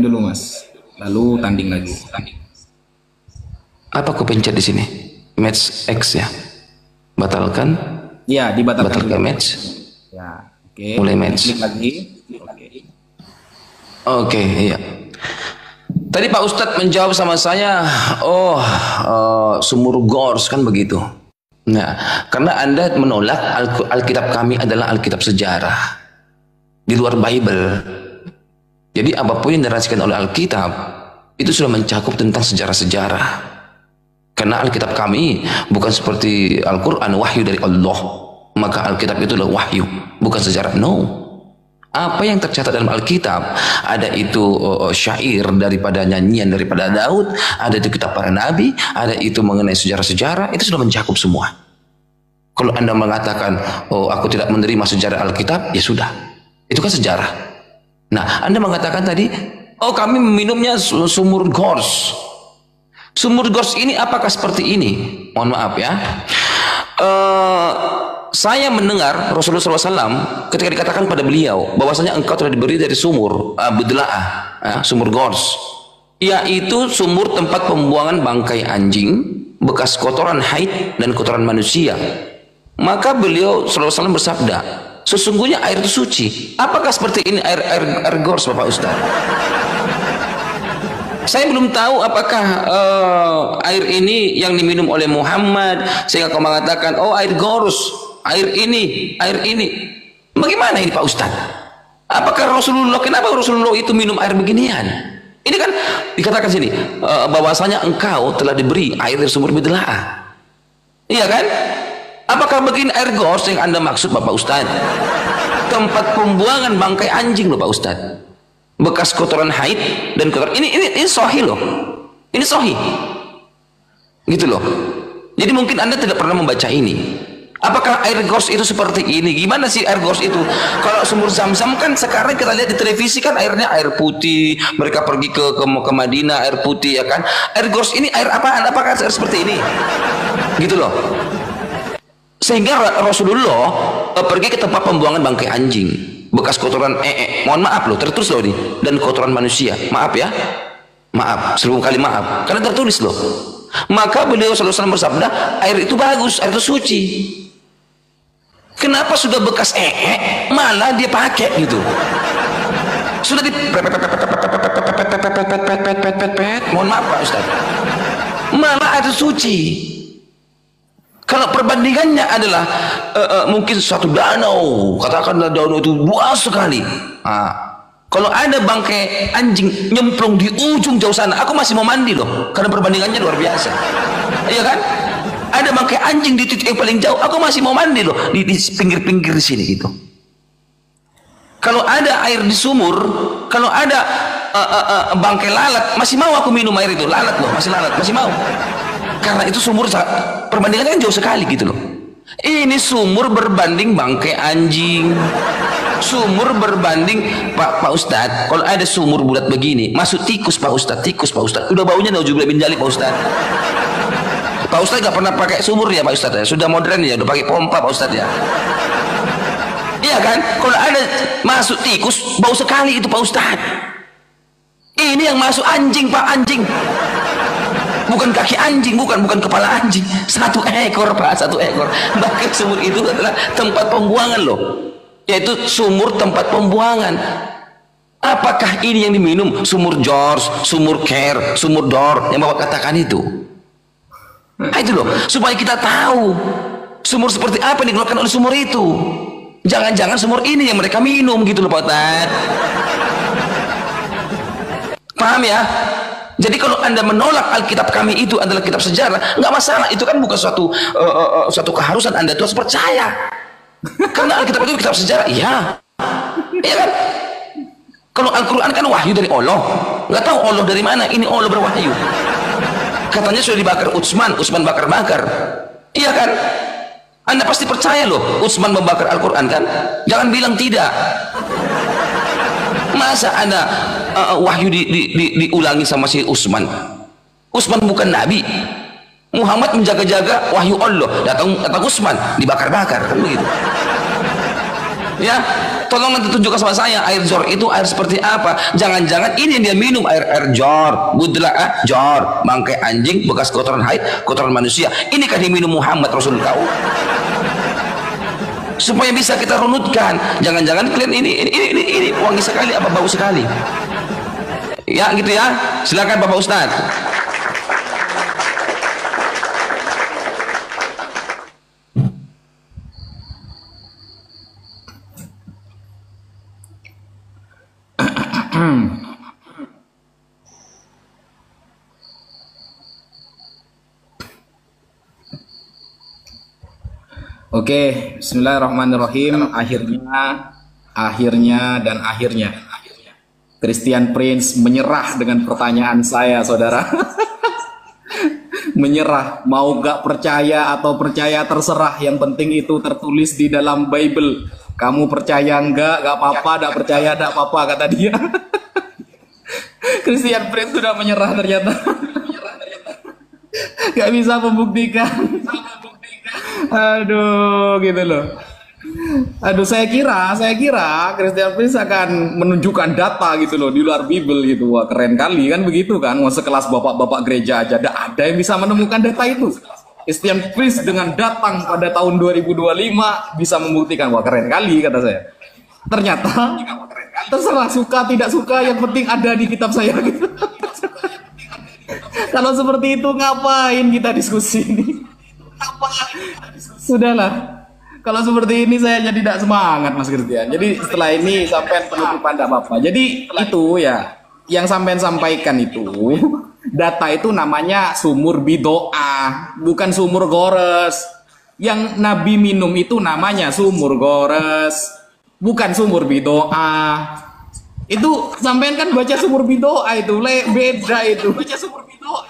dulu Mas. Lalu tanding lagi. Apa aku pencet di sini? Match X ya. Batalkan. Ya, dibatalkan. Batalkan match. Ya, oke. Mulai match. Klik lagi. Oke, iya. Tadi Pak Ustadz menjawab sama saya, sumur Gors kan begitu. Nah, karena Anda menolak Alkitab kami adalah Alkitab sejarah di luar Bible. Jadi apapun yang dirasikan oleh Alkitab itu sudah mencakup tentang sejarah-sejarah. Karena Alkitab kami bukan seperti Al-Quran, wahyu dari Allah. Maka Alkitab itu adalah wahyu, bukan sejarah. No. Apa yang tercatat dalam Alkitab, ada itu syair daripada nyanyian daripada Daud, ada itu kitab para nabi, ada itu mengenai sejarah-sejarah, itu sudah mencakup semua. Kalau Anda mengatakan, oh aku tidak menerima sejarah Alkitab, ya sudah, itu kan sejarah. Nah, Anda mengatakan tadi, oh kami meminumnya sumur Gors. Sumur Gors ini apakah seperti ini? Mohon maaf ya. Saya mendengar Rasulullah SAW ketika dikatakan pada beliau bahwasanya engkau telah diberi dari sumur Budla'ah, sumur Gors, yaitu sumur tempat pembuangan bangkai anjing, bekas kotoran haid dan kotoran manusia. Maka beliau SAW bersabda, sesungguhnya air itu suci. Apakah seperti ini air Gors, Bapak Ustaz? Saya belum tahu apakah air ini yang diminum oleh Muhammad sehingga kau mengatakan, oh air Gors, air ini. Bagaimana ini Pak Ustaz? Apakah Rasulullah, kenapa Rasulullah itu minum air beginian? Ini kan dikatakan sini bahwasanya engkau telah diberi air dari sumur Budla'ah. Iya kan? Apakah begini air Gors yang Anda maksud Bapak Ustaz? Tempat pembuangan bangkai anjing loh Pak Ustaz. Bekas kotoran haid dan kotoran ini sahih loh. Ini sahih. Gitu loh. Jadi mungkin Anda tidak pernah membaca ini. Apakah air Gors itu seperti ini? Gimana sih air Gors itu? Kalau sumur Zam-Zam kan sekarang kita lihat di televisi kan airnya air putih. Mereka pergi ke Madinah air putih ya kan. Air Gors ini air apaan? Apakah air seperti ini? Gitu loh. Sehingga Rasulullah pergi ke tempat pembuangan bangkai anjing, bekas kotoran mohon maaf loh, tertulis loh ini, dan kotoran manusia. Maaf ya. Maaf, 1000 kali maaf. Karena tertulis loh. Maka beliau SAW bersabda, air itu bagus, air itu suci. Kenapa sudah bekas malah dia pakai gitu? Sudah di mohon maaf Pak Ustaz. Malah air suci. Kalau perbandingannya adalah mungkin suatu danau, katakanlah danau itu luas sekali. Kalau ada bangkai anjing nyemplung di ujung jauh sana, aku masih mau mandi loh, karena perbandingannya luar biasa. Iya kan? Ada bangkai anjing di titik yang paling jauh, aku masih mau mandi loh di pinggir-pinggir di sini gitu. Kalau ada air di sumur, kalau ada bangkai lalat, masih mau aku minum air itu, lalat loh, masih lalat, masih mau. Karena itu sumur perbandingannya kan jauh sekali gitu loh. Ini sumur berbanding bangkai anjing. Sumur berbanding Pak Ustadz. Kalau ada sumur bulat begini, masuk tikus Pak Ustadz, tikus Pak Ustadz. Udah baunya nauzubillah min dzalik Pak Ustadz. Pak Ustadz nggak pernah pakai sumur ya Pak Ustadz ya. Sudah modern ya, udah pakai pompa Pak Ustadz ya. Iya kan? Kalau ada masuk tikus, bau sekali itu Pak Ustadz. Ini yang masuk anjing Pak, anjing. Bukan kaki anjing, bukan kepala anjing. Satu ekor Pak, satu ekor. Bahkan sumur itu adalah tempat pembuangan loh. Yaitu sumur tempat pembuangan. Apakah ini yang diminum? Sumur George, sumur Care, sumur Dor yang Bapak katakan itu. Nah, itu loh, supaya kita tahu sumur seperti apa yang dikeluarkan oleh sumur itu. Jangan-jangan sumur ini yang mereka minum gitu loh Pak Ustadz. Paham ya? Jadi kalau Anda menolak Alkitab kami itu adalah kitab sejarah, nggak masalah. Itu kan bukan suatu keharusan Anda itu harus percaya. Karena Alkitab itu kitab sejarah, iya. Iya kan? Kalau Al-Quran kan wahyu dari Allah. Nggak tahu Allah dari mana, ini Allah berwahyu. Katanya sudah dibakar Utsman bakar-bakar. Iya kan? Anda pasti percaya loh, Utsman membakar Al-Quran kan? Jangan bilang tidak. Masa ada wahyu diulangi sama si Utsman? Utsman bukan nabi. Muhammad menjaga-jaga wahyu Allah. Datang Utsman dibakar-bakar kan begitu. Ya, tolong nanti tunjukkan sama saya air jor itu air seperti apa. Jangan-jangan ini yang dia minum air jor, budla jor, bangkai anjing bekas kotoran haid, kotoran manusia. Ini kan diminum Muhammad Rasul kau. Supaya bisa kita runutkan, jangan-jangan kalian ini wangi sekali apa bau sekali. Ya gitu ya, silakan Bapak Ustadz. Oke, bismillahirrahmanirrahim. Akhirnya Christian Prince menyerah dengan pertanyaan saya, saudara. Menyerah, mau gak percaya atau percaya terserah, yang penting itu tertulis di dalam Bible. Kamu percaya enggak, gak apa-apa, gak percaya gak apa-apa, kata dia. Christian Prince sudah menyerah ternyata. Gak bisa membuktikan. Aduh, gitu loh. Aduh, saya kira Christian Prince akan menunjukkan data gitu loh di luar Bible gitu. Wah, keren kali kan begitu kan. Wah, sekelas bapak-bapak gereja aja ada yang bisa menemukan data itu. Christian Prince dengan datang pada tahun 2025 bisa membuktikan. Wah, keren kali kata saya. Ternyata terserah suka tidak suka, yang penting ada di kitab saya gitu. Kalau seperti itu ngapain kita diskusi ini? Sudahlah. Kalau seperti ini saya jadi tidak semangat Mas Christian. Jadi setelah ini sampai penutupan tidak apa-apa. Jadi itu ya yang sampai sampaikan itu data itu namanya sumur bidoah, bukan sumur gores. Yang Nabi minum itu namanya sumur gores, bukan sumur bidoah. Itu sampean kan baca sumur bidoah itu beda itu. Baca sumur bidoah.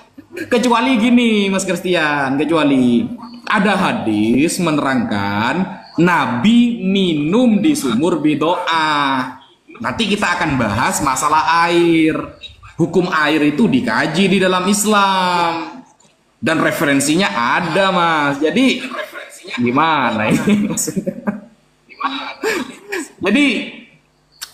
Kecuali gini Mas Christian, kecuali ada hadis menerangkan Nabi minum di sumur bidoah. Nanti kita akan bahas masalah air. Hukum air itu dikaji di dalam Islam. Dan referensinya ada Mas. Jadi gimana ini? Jadi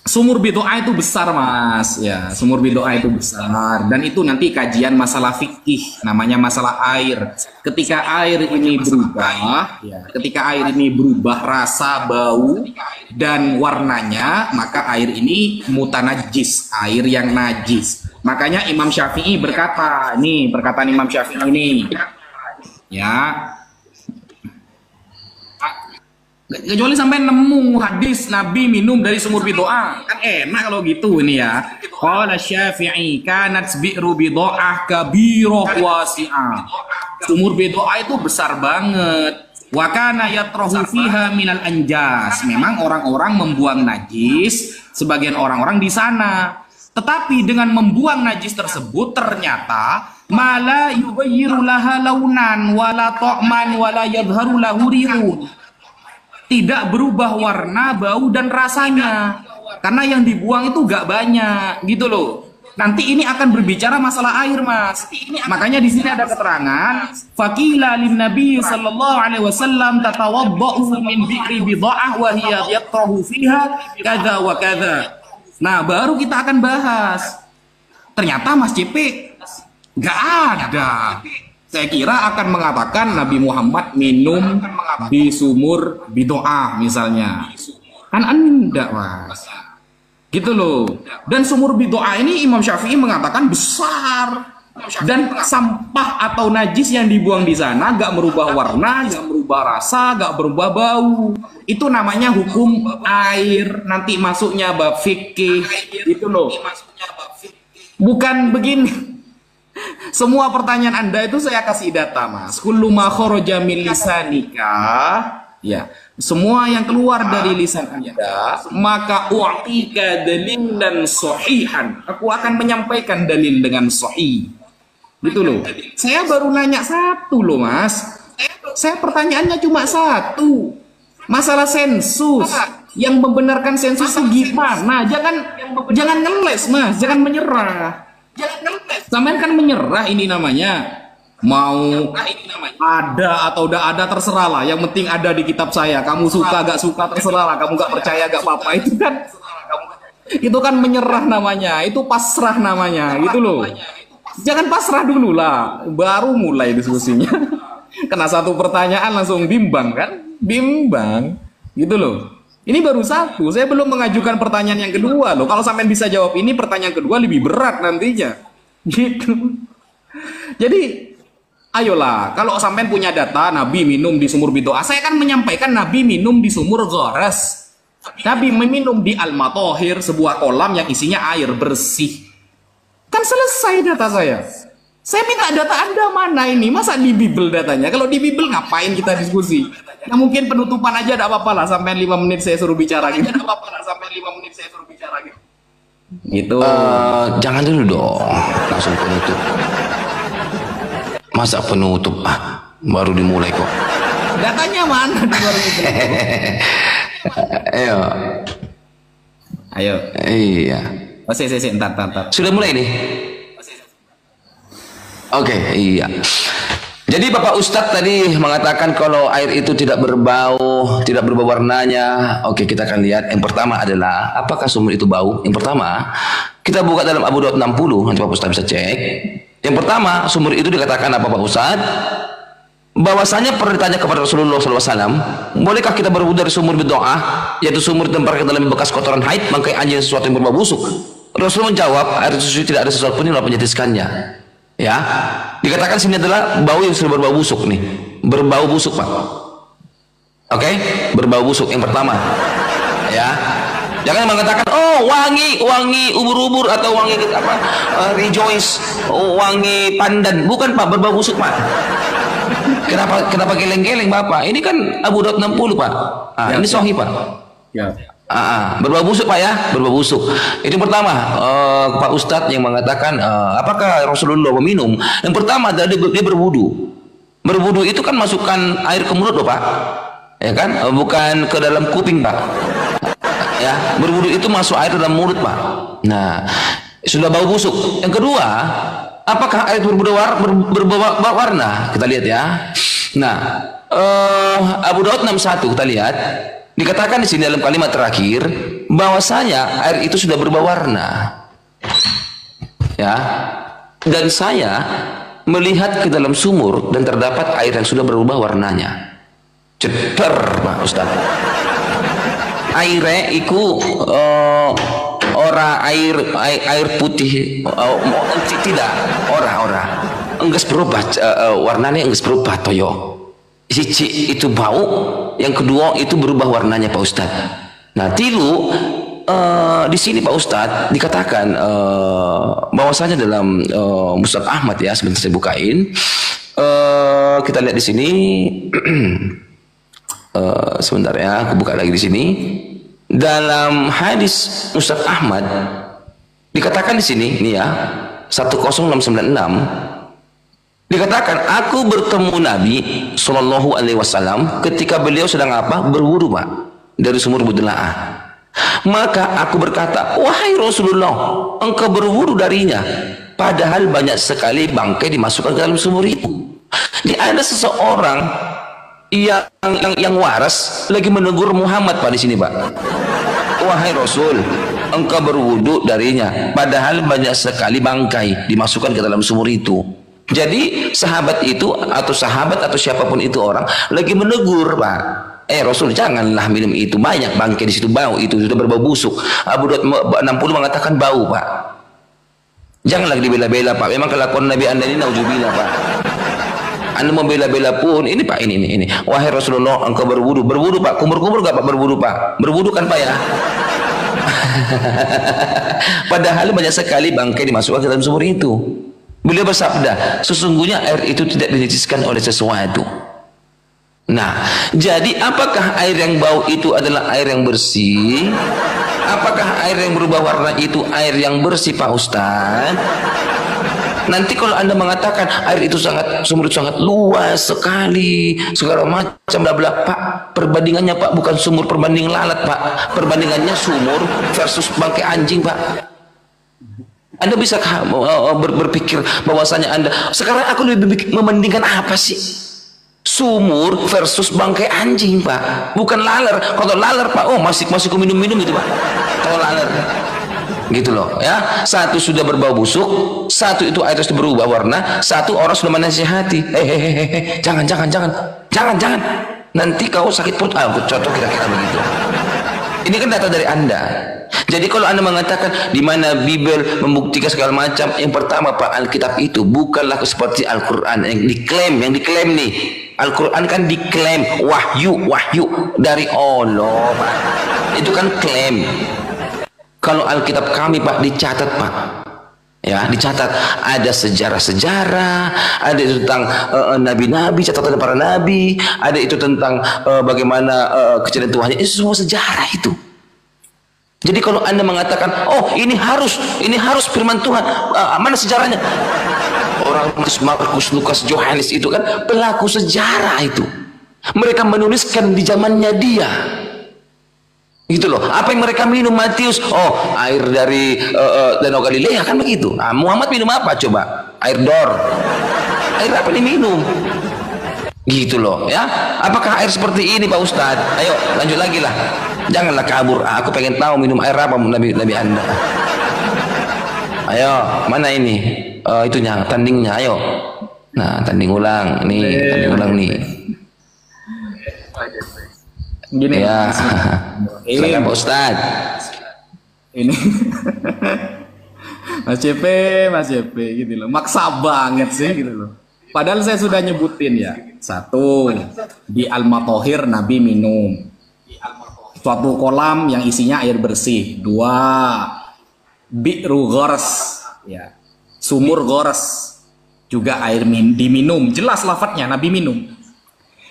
sumur bidoah itu besar Mas, ya sumur bidoah itu besar, dan itu nanti kajian masalah fikih, namanya masalah air. Ketika air ini berubah, ya, ketika air ini berubah rasa, bau, dan warnanya, maka air ini mutanajis, air yang najis. Makanya Imam Syafi'i berkata, ini perkataan Imam Syafi'i ini, ya. Kecuali sampai nemu hadis Nabi minum dari sumur bidoah, kan enak kalau gitu ini ya. Qala Syafi'i kanat bi'ru bidoah kabirah wasi'ah. Sumur bidoah itu besar banget. Wa kana yatrahu fiha minal anjas. Memang orang-orang membuang najis, sebagian orang-orang di sana. Tetapi dengan membuang najis tersebut ternyata mala yughayyiru laha launan wala ta'man wala yadhharu lahu rihun. tidak berubah warna, bau dan rasanya. Karena yang dibuang itu gak banyak, gitu loh. Nanti ini akan berbicara masalah air, Mas. Makanya di sini ada keterangan, faqila lin nabi sallallahu alaihi wasallam tatawaddau min bi'ri bid'ah wa hiya yaqtahu fiha kadza wa kadza. Nah, baru kita akan bahas. Ternyata Mas CP gak ada. Saya kira akan mengatakan Nabi Muhammad minum di sumur bid'ah misalnya. Kan enggak, Mas. Gitu loh. Dan sumur bid'ah ini Imam Syafi'i mengatakan besar. Dan sampah atau najis yang dibuang di sana gak merubah warna, gak merubah rasa, gak berubah bau. Itu namanya hukum air. Nanti masuknya bab fikih. Gitu loh. Bukan begini. Semua pertanyaan Anda itu saya kasih data, Mas. Kullu ma kharaja min lisanika, ya, semua yang keluar dari lisan Anda, maka u'tika dalilan sahihan. Aku akan menyampaikan dalil dengan sahih. Gitu loh. Saya baru nanya satu loh, Mas. Saya pertanyaannya cuma satu. Masalah sensus. Yang membenarkan sensus itu gimana? Jangan ngeles, Mas. Jangan menyerah. Sampean kan menyerah, ini namanya. Mau ada atau udah ada terserah lah. Yang penting ada di kitab saya. Kamu suka gak suka terserah lah. Kamu gak percaya gak apa-apa. Itu kan menyerah namanya. Itu pasrah namanya. Gitu loh. Jangan pasrah dulu lah. Baru mulai diskusinya. Kena satu pertanyaan langsung bimbang kan? Bimbang. Gitu loh. Ini baru satu, saya belum mengajukan pertanyaan yang kedua loh. Kalau sampean bisa jawab ini, pertanyaan kedua lebih berat nantinya. Gitu. Jadi, ayolah, kalau sampean punya data Nabi minum di sumur bid'ah, saya akan menyampaikan Nabi minum di sumur gharas. Nabi meminum di al-matohir, sebuah kolam yang isinya air bersih. Kan selesai data saya. Saya minta data Anda mana ini? Masa di Bible datanya? Kalau di Bible ngapain kita diskusi? Nah, mungkin penutupan aja tidak apa-apa lah. Sampai 5 menit saya suruh bicara gitu. Gitu. Jangan dulu dong. Langsung penutup. Masa penutup? Baru dimulai kok. Datanya mana di baru itu? Ayo. Iya. Oh, entar. Sudah mulai nih? Oke, iya. Jadi Bapak Ustadz tadi mengatakan kalau air itu tidak berbau, tidak berubah warnanya. Oke, kita akan lihat. Yang pertama adalah apakah sumur itu bau? Yang pertama, kita buka dalam Abu Daud 60, nanti Bapak Ustadz bisa cek. Yang pertama, sumur itu dikatakan apa Pak Ustadz? Bahwasanya pernah ditanya kepada Rasulullah SAW, bolehkah kita berwudu dari sumur bid'ah, yaitu sumur tempat dalam bekas kotoran haid, bangkai anjing sesuatu yang berbau busuk? Rasulullah menjawab, air suci tidak ada sesuatu pun yang dapat menyetiskannya. Ya, dikatakan sini adalah bau yang sudah berbau busuk nih, berbau busuk Pak. Oke, berbau busuk yang pertama. Ya, jangan mengatakan oh wangi ubur-ubur atau wangi apa rejoice, wangi pandan, bukan Pak, berbau busuk Pak. Kenapa geleng-geleng Bapak? Ini kan Abu Daud 60 Pak. Ini sahih Pak. Ya. Berbau busuk Pak ya, berbau busuk. Itu pertama, Pak Ustadz yang mengatakan apakah Rasulullah meminum? Yang pertama adalah dia berwudu. Berwudu itu kan masukkan air ke mulut loh Pak, ya kan? Bukan ke dalam kuping Pak. Ya, berwudu itu masuk air dalam mulut Pak. Nah, sudah bau busuk. Yang kedua, apakah air berbau warna? Kita lihat ya. Nah, Abu Daud 61 kita lihat. Dikatakan di sini dalam kalimat terakhir bahwasanya air itu sudah berubah warna. Ya. Dan saya melihat ke dalam sumur dan terdapat air yang sudah berubah warnanya. Ceter Pak Ustaz. Airnya iku air putih tidak ora enggeus berubah warnanya enggeus berubah toyo. Siji itu bau, yang kedua itu berubah warnanya Pak Ustadz. Nah tilu di sini Pak Ustadz dikatakan bahwasanya dalam Musnad Ahmad ya, sebentar saya bukain. Kita lihat di sini sebentar ya, aku buka lagi di sini. Dalam hadis Musnad Ahmad dikatakan di sini, ini ya 10696. Dikatakan aku bertemu Nabi Shallallahu Alaihi Wasallam ketika beliau sedang apa? Berwudu, Pak, dari sumur Budla'ah. Maka aku berkata, wahai Rasulullah, engkau berwudu darinya, padahal banyak sekali bangkai dimasukkan ke dalam sumur itu. Jadi ada seseorang yang waras lagi menegur Muhammad, Pak, di sini, Pak. Wahai Rasul, engkau berwudu darinya, padahal banyak sekali bangkai dimasukkan ke dalam sumur itu. Jadi sahabat itu atau sahabat atau siapapun itu orang lagi menegur, Pak. Rasul, janganlah minum itu, banyak bangkai di situ, bau itu sudah berbau busuk. Abu Daud 60 mengatakan bau, Pak. Janganlah dibela-bela, Pak. Memang kelakuan Nabi Anda ini nauzubillah, Pak. Anda mau bela-bela pun ini, Pak, ini. Wahai Rasulullah, engkau berwudu, Pak. Kumur-kumur gak, Pak, berwudu, Pak? Berwudu kan, Pak, ya? Padahal banyak sekali bangkai dimasukkan ke dalam sumur itu. Beliau bersabda, sesungguhnya air itu tidak dinajiskan oleh sesuatu. Nah, jadi apakah air yang bau itu adalah air yang bersih? Apakah air yang berubah warna itu air yang bersih, Pak Ustaz? Nanti kalau Anda mengatakan air itu sumur itu sangat luas sekali, segala macam bla bla, Pak, perbandingannya, Pak, bukan sumur perbanding lalat, Pak. Perbandingannya sumur versus bangkai anjing, Pak. Anda bisa berpikir bahwasanya Anda sekarang aku lebih membandingkan apa sih? Sumur versus bangkai anjing, Pak. Bukan laler. Kalau laler, Pak, oh masih ku minum-minum itu, Pak. Kalau laler, gitu loh, ya. Satu sudah berbau busuk, satu itu air sudah berubah warna, satu orang sudah menasihati, jangan. Nanti kau sakit perut. Aku contoh kira-kira begitu. Ini kan data dari Anda. Jadi kalau Anda mengatakan di mana Bible membuktikan segala macam, yang pertama, Pak, Alkitab itu bukanlah seperti Al-Quran yang diklaim nih. Al-Quran kan diklaim wahyu dari Allah, Pak. Itu kan klaim. Kalau Alkitab kami, Pak, dicatat, Pak. Ya, dicatat ada sejarah-sejarah, ada itu tentang nabi-nabi, catatan para nabi, ada itu tentang bagaimana kejadian Tuhan. Itu semua sejarah itu. Jadi kalau Anda mengatakan, oh ini harus firman Tuhan, mana sejarahnya? Orang Markus, Lukas, Yohanes itu kan pelaku sejarah itu. Mereka menuliskan di zamannya dia. Gitu loh. Apa yang mereka minum, Matius? Oh, air dari Danau Galilea, kan begitu. Nah, Muhammad minum apa coba? Air Dor. Air apa diminum? Gitu loh, ya. Apakah air seperti ini, Pak Ustadz? Ayo lanjut lagi lah. Janganlah kabur. Aku pengen tahu minum air apa Nabi Anda. Ayo, mana ini? Itunya, tandingnya. Ayo. Nah, tanding ulang. Nih, tanding ulang nih. Gini ya. Silakan Pak Ustadz. Ini Mas CP gitu loh. Maksa banget sih gitu loh. Padahal saya sudah nyebutin ya. Satu, di Al-Matohir Nabi minum suatu kolam yang isinya air bersih. Dua, bi'ru ghors, ya, sumur ghors juga air diminum. Jelas lafadznya Nabi minum.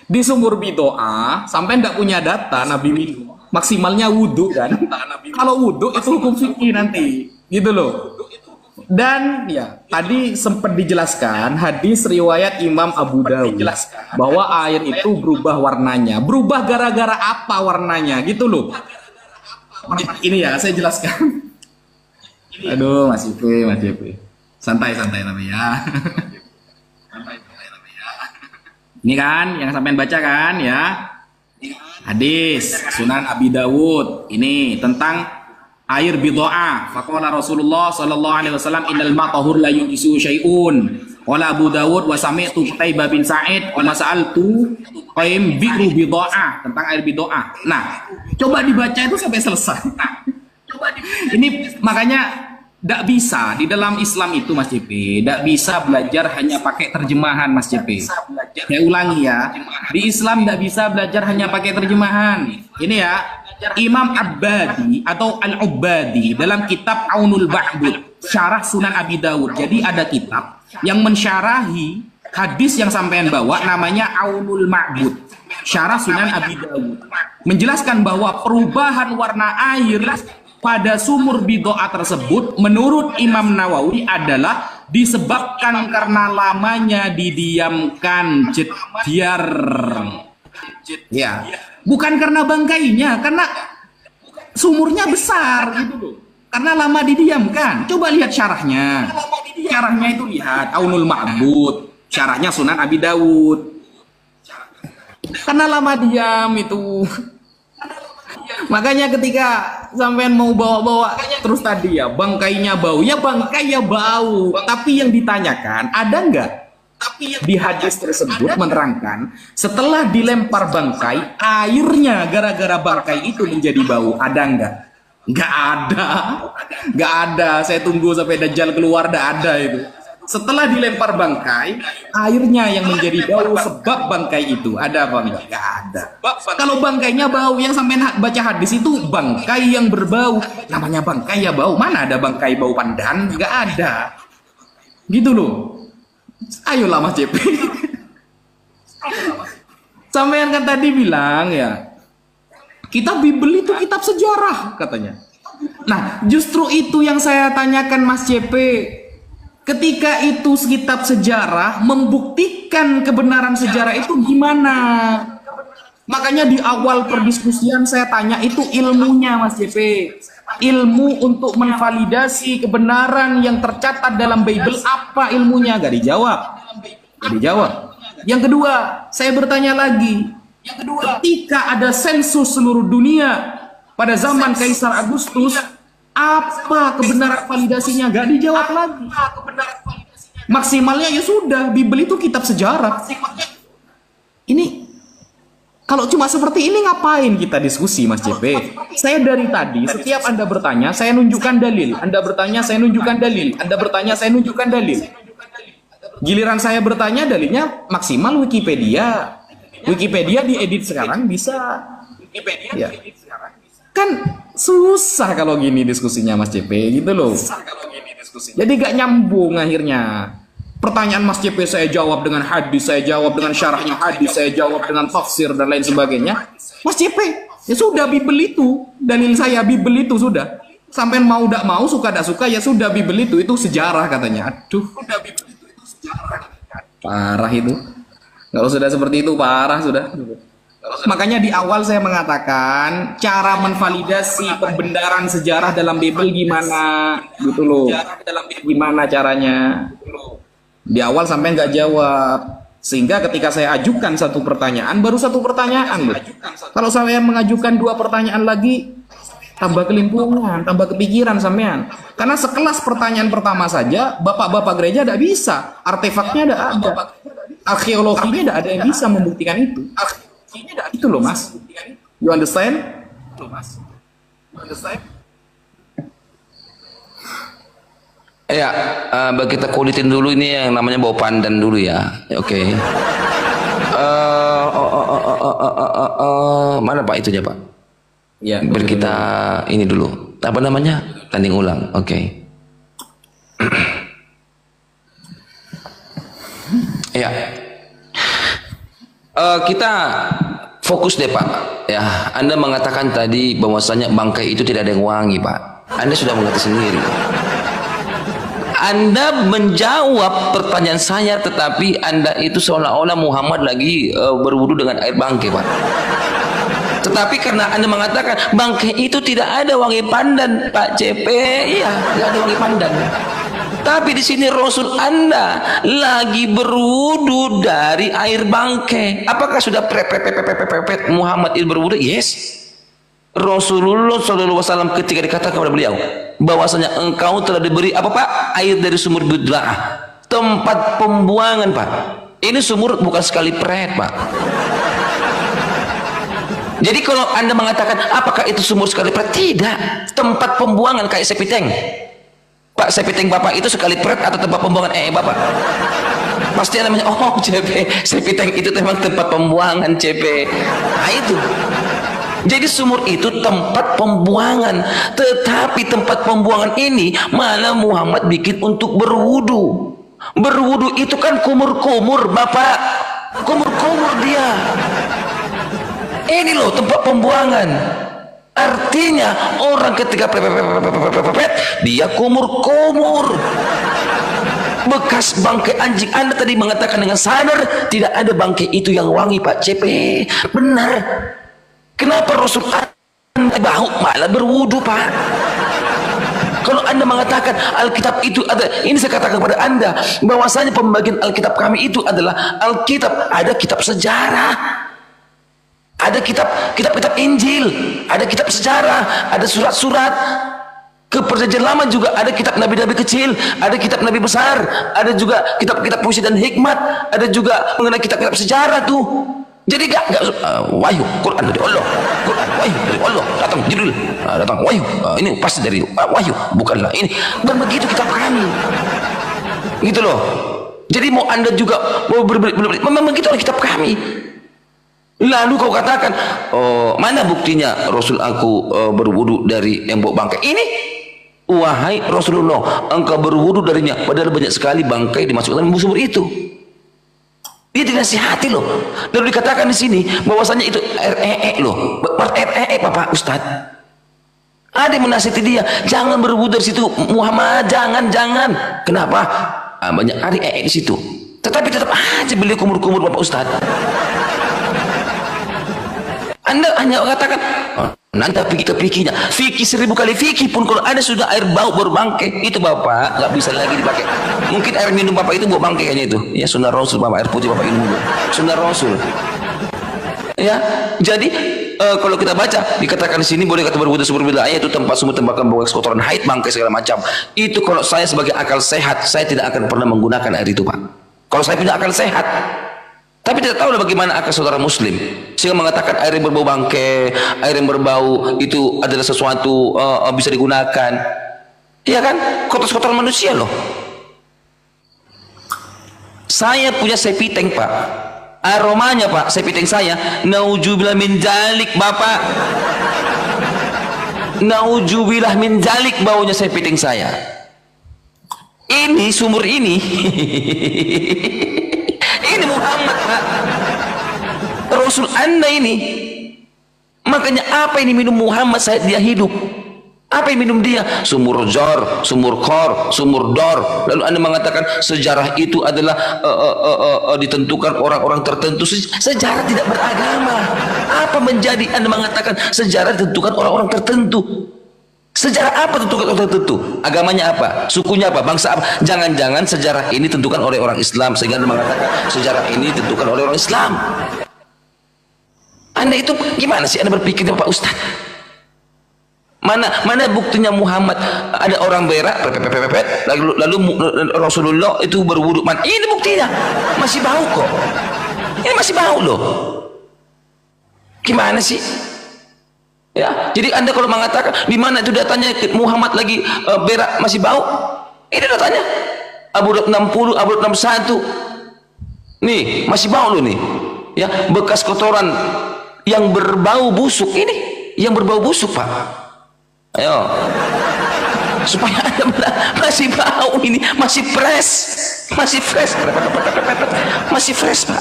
Di sumur Bidoa sampai ndak punya data Nabi minum. Maksimalnya wudhu kan. Kalau wudhu itu hukum fikih nanti, gitu loh. Dan ya tadi sempat dijelaskan hadis riwayat Imam Abu Dawud bahwa air itu berubah warnanya. Berubah gara-gara apa warnanya, gitu loh. Ini ya saya jelaskan. Aduh, Mas JP. Santai tapi ya. Ini kan yang sampean baca kan ya. Hadis Sunan Abi Dawud ini tentang air bidoa. Faqala Rasulullah sallallahu alaihi wasallam innal matahur la yujisu syai'un. Qala Abu Dawud wa sami'tu Qutaibah bin Sa'id wa sa'altu qaim bi'ru bidoa, tentang air bidoa. Nah, coba dibaca itu sampai selesai. Ini makanya tidak bisa di dalam Islam itu, Mas JP, tidak bisa belajar hanya pakai terjemahan, Mas JP. Saya ulangi ya, di Islam tidak bisa belajar hanya pakai terjemahan. Ini ya, Imam Abbadi atau Al-Ubbadi dalam kitab Aunul Ba'bud, syarah Sunan Abi Dawud. Jadi ada kitab yang mensyarahi hadis yang sampean bawa, namanya Aunul Ma'bud, syarah Sunan Abi Dawud, menjelaskan bahwa perubahan warna air pada sumur bidoa tersebut menurut Imam Nawawi adalah disebabkan karena lamanya didiamkan jediar. Ya, bukan karena bangkainya, karena sumurnya besar gitu loh. Karena lama didiamkan. Coba lihat syarahnya. Syarahnya itu lihat Aunul Ma'bud, syarahnya Sunan Abi Dawud. Karena lama diam itu. Makanya ketika sampean mau bawa-bawa terus tadi ya bangkainya bau, ya bangkai ya bau. Tapi yang ditanyakan ada nggak? Di hadis tersebut menerangkan setelah dilempar bangkai, airnya gara-gara bangkai itu menjadi bau. Ada nggak? Nggak ada. Nggak ada. Saya tunggu sampai Dajjal keluar, nggak ada itu. Setelah dilempar bangkai, airnya yang menjadi bau sebab bangkai itu. Ada apa enggak? Nggak ada. Kalau bangkainya bau, yang sampai baca hadis itu bangkai yang berbau. Namanya bangkai ya bau. Mana ada bangkai bau pandan? Nggak ada. Gitu loh. Ayolah Mas JP. Sampean kan tadi bilang ya, kitab Bible itu kitab sejarah katanya. Nah, justru itu yang saya tanyakan Mas JP. Ketika itu kitab sejarah, membuktikan kebenaran sejarah itu gimana? Makanya di awal perdiskusian saya tanya itu ilmunya Mas JP. Ilmu untuk menvalidasi kebenaran yang tercatat dalam Bible, apa ilmunya? Gak dijawab. Gak dijawab. Yang kedua, saya bertanya lagi. Ketika ada sensus seluruh dunia pada zaman Kaisar Agustus, apa kebenaran validasinya? Gak dijawab lagi. Maksimalnya ya sudah, Bible itu kitab sejarah. Ini kalau cuma seperti ini ngapain kita diskusi Mas JP? Saya dari tadi setiap Anda bertanya saya nunjukkan dalil, Anda bertanya saya nunjukkan dalil, Anda bertanya saya nunjukkan dalil. Giliran saya bertanya dalilnya maksimal Wikipedia. Wikipedia diedit sekarang bisa. Ya. Kan susah kalau gini diskusinya Mas JP gitu loh. Jadi gak nyambung akhirnya. Pertanyaan Mas JP saya jawab dengan hadis, saya jawab dengan syarahnya hadis, saya jawab dengan tafsir dan lain sebagainya. Mas JP, ya sudah Bible itu, dalil saya Bible itu sudah. Sampai mau tidak mau, suka tidak suka, ya sudah Bible itu sejarah katanya. Aduh, parah itu. Kalau sudah seperti itu parah sudah. Makanya di awal saya mengatakan cara menvalidasi pembenaran sejarah dalam Bible gimana, gitu loh. Gimana caranya? Di awal sampai nggak jawab, sehingga ketika saya ajukan satu pertanyaan, baru satu pertanyaan loh. Kalau saya mengajukan dua pertanyaan lagi, tambah kelimpungan, tambah kepikiran sampean. Karena sekelas pertanyaan pertama saja, bapak-bapak gereja tidak bisa, artefaknya tidak ada, arkeologinya tidak ada yang bisa membuktikan itu. Itu loh Mas, you understand? Ya, kita kulitin dulu ini yang namanya bau pandan dulu ya. Oke. Mana Pak itunya Pak? Ya, Kita ini dulu. Apa namanya? Tanding ulang. Oke. Ya. Kita fokus deh Pak. Ya, Anda mengatakan tadi bahwasanya bangkai itu tidak ada yang wangi Pak. Anda sudah mengerti sendiri. Anda menjawab pertanyaan saya, tetapi Anda itu seolah-olah Muhammad lagi berwudu dengan air bangkai, Pak. Tetapi karena Anda mengatakan bangkai itu tidak ada wangi pandan, Pak CP, iya, tidak ada wangi pandan. Tapi di sini Rasul Anda lagi berwudu dari air bangkai. Apakah sudah Muhammad itu berwudu? Yes. Rasulullah SAW ketika dikatakan kepada beliau bahwasanya engkau telah diberi apa Pak? Air dari sumur Bidla'ah, tempat pembuangan Pak. Ini sumur bukan sekali pret Pak. Jadi kalau Anda mengatakan apakah itu sumur sekali pret? Tidak, tempat pembuangan kayak sepiteng Pak. Sepiteng Bapak itu sekali pret atau tempat pembuangan Bapak? Pasti namanya oh CP, sepiteng itu memang tempat pembuangan CP. Nah itu. Jadi sumur itu tempat pembuangan, tetapi tempat pembuangan ini malah Muhammad bikin untuk berwudu. Berwudu itu kan kumur-kumur Bapak, kumur-kumur dia. Ini loh tempat pembuangan. Artinya orang ketika dia kumur-kumur. bekas bangkai anjing. Anda tadi mengatakan dengan sadar tidak ada bangkai itu yang wangi, Pak CP. Benar. Kenapa Rasul Anda bau malah berwudu, Pak? Kalau Anda mengatakan Alkitab itu ada, ini saya katakan kepada Anda bahwasanya pembagian Alkitab kami itu adalah Alkitab, ada kitab sejarah, ada kitab Injil, ada kitab sejarah, ada surat-surat. Ke perjanjian lama juga ada kitab nabi-nabi kecil, ada kitab nabi besar, ada juga kitab-kitab puisi dan hikmat, ada juga mengenai kitab-kitab sejarah tuh. Jadi gak wahyu Quran dari Allah, Quran wahyu dari Allah, datang Jibril, datang wahyu, ini pasti dari wahyu, bukanlah ini. Dan begitu kitab kami, gitu loh. Jadi mau Anda juga mau berbeli, memang begitu kitab kami. Lalu kau katakan, oh, mana buktinya Rasul aku berwudu dari embok bangkai ini? Wahai Rasulullah, engkau berwudu darinya, padahal banyak sekali bangkai dimasukkan dalam sumur itu. Dia dinasihati loh. Lalu dikatakan di sini bahwasanya itu REE loh, REE Bapak Ustad. Ada yang menasihati dia, jangan berwudu dari situ Muhammad, jangan. Kenapa? Banyak REE di situ. Tetapi tetap aja beliau kumur-kumur Bapak Ustad. Anda hanya katakan, oh, nanti fikih-fikihnya, fikih 1000 kali fikih pun kalau ada sudah air bau berbangkai, itu Bapak nggak bisa lagi dipakai. Mungkin air minum Bapak itu bau bangkai kayaknya itu. Ya sunnah Rasul Bapak, air putih Bapak minum juga. Sunnah Rasul. Ya, jadi kalau kita baca dikatakan di sini boleh kata berwudu berbeda ayat itu tempat sumur tembakan bekas kotoran haid bangkai segala macam. Itu kalau saya sebagai akal sehat, saya tidak akan pernah menggunakan air itu, Pak. Kalau saya punya akal sehat. Tapi tidak tahu bagaimana akal saudara muslim sehingga mengatakan air yang berbau bangkai, air yang berbau itu adalah sesuatu bisa digunakan. Iya kan? Kotor-kotor manusia loh. Saya punya sepiteng, Pak. Aromanya, Pak, sepiteng saya naujubillah min jalik, Bapak. Naujubillah min jalik baunya sepiteng saya. Ini sumur ini ini Muhammad, Pak, Rasul Anda ini. Makanya apa ini minum Muhammad saat dia hidup? Apa yang minum dia? Sumur jor, sumur kor, sumur dor. Lalu Anda mengatakan sejarah itu adalah ditentukan orang-orang tertentu. Sejarah tidak beragama. Apa menjadi Anda mengatakan sejarah ditentukan orang-orang tertentu? Sejarah apa tentukan orang tertentu? Agamanya apa? Sukunya apa? Bangsa apa? Jangan-jangan sejarah ini tentukan oleh orang Islam sehingga Anda mengatakan sejarah ini tentukan oleh orang Islam. Anda itu gimana sih Anda berpikir, Pak Ustaz? Mana buktinya Muhammad ada orang berak lalu Rasulullah itu berwudu? Ini buktinya masih bau kok. Ini masih bau loh. Gimana sih? Ya, jadi Anda kalau mengatakan di mana itu datanya Muhammad lagi berak masih bau? Ini datanya Abu Daud 60, Abu Daud 61. Nih, masih bau loh nih. Ya, bekas kotoran yang berbau busuk ini, yang berbau busuk, Pak. Ayo. Supaya Anda masih bau ini, masih fresh. Masih fresh. Masih fresh, Pak.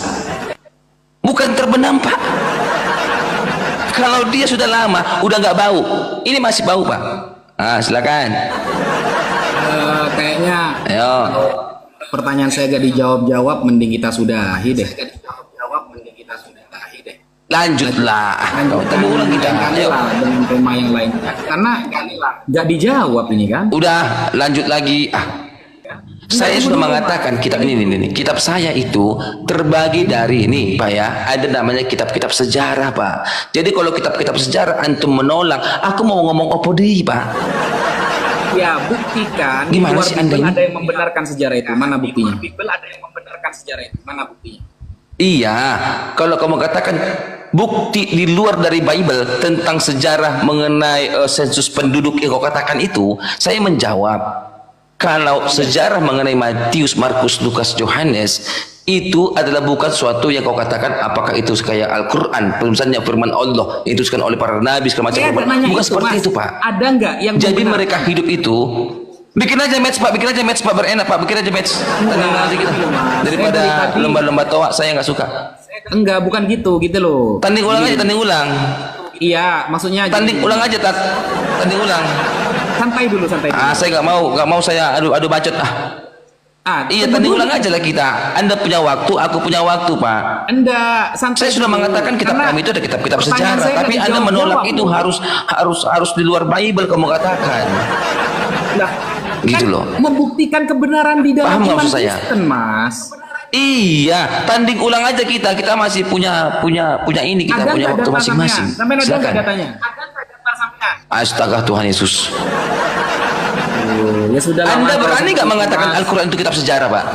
Bukan terbenam, Pak. Kalau dia sudah lama, udah nggak bau, ini masih bau, Pak. Silakan. Kayaknya, ayo. Pertanyaan saya gak dijawab-jawab, mending kita sudahi deh. Lanjutlah. Kita ulang kita dengan tema yang lain. Karena gak dijawab ini kan. Udah, lanjut lagi. Saya sudah mengatakan kitab ini, kitab saya itu terbagi dari ini, Pak ya. Ada namanya kitab-kitab sejarah, Pak. Jadi kalau kitab-kitab sejarah antum menolak, aku mau ngomong opo deui, Pak. Ya, buktikan. Gimana sih Anda ini? Ada yang membenarkan sejarah itu, mana buktinya? Ada yang membenarkan sejarah itu, mana buktinya? Iya, kalau kamu katakan bukti di luar dari Bible tentang sejarah mengenai sensus penduduk yang kau katakan itu, saya menjawab. Kalau sejarah mengenai Matius, Markus, Lukas, Yohanes itu adalah bukan suatu yang kau katakan apakah itu kayak Al-Quran, misalnya firman Allah yang dituliskan oleh para nabi segala macam, bukan seperti itu, Pak. Ada nggak yang jadi mereka hidup itu bikin aja match, Pak, bikin aja match, Pak, berenak, Pak, bikin aja match, tenang aja kita daripada lomba-lomba toa, saya nggak suka. Enggak, bukan gitu loh. Tanding ulang aja, tanding ulang. Iya, maksudnya tanding ulang aja, tanding ulang. Santai dulu. Saya nggak mau saya adu bacot. Iya, tanding ulang aja lah kita. Anda punya waktu, aku punya waktu, Pak. Anda santai. Saya sudah mengatakan kitab kami itu ada kitab-kitab sejarah, tapi Anda menolak itu harus di luar Bible kamu katakan. Nah, gitu kan loh. Membuktikan kebenaran di dalam Paham iman maksud saya? Kristen, Mas. Iya, tanding ulang aja kita masih punya ini, kita Ada punya waktu masing-masing. Sampai ada nggak datanya? Astaga Tuhan Yesus. Ya sudah. Anda berani nggak mengatakan Al-Quran itu kitab sejarah, Pak?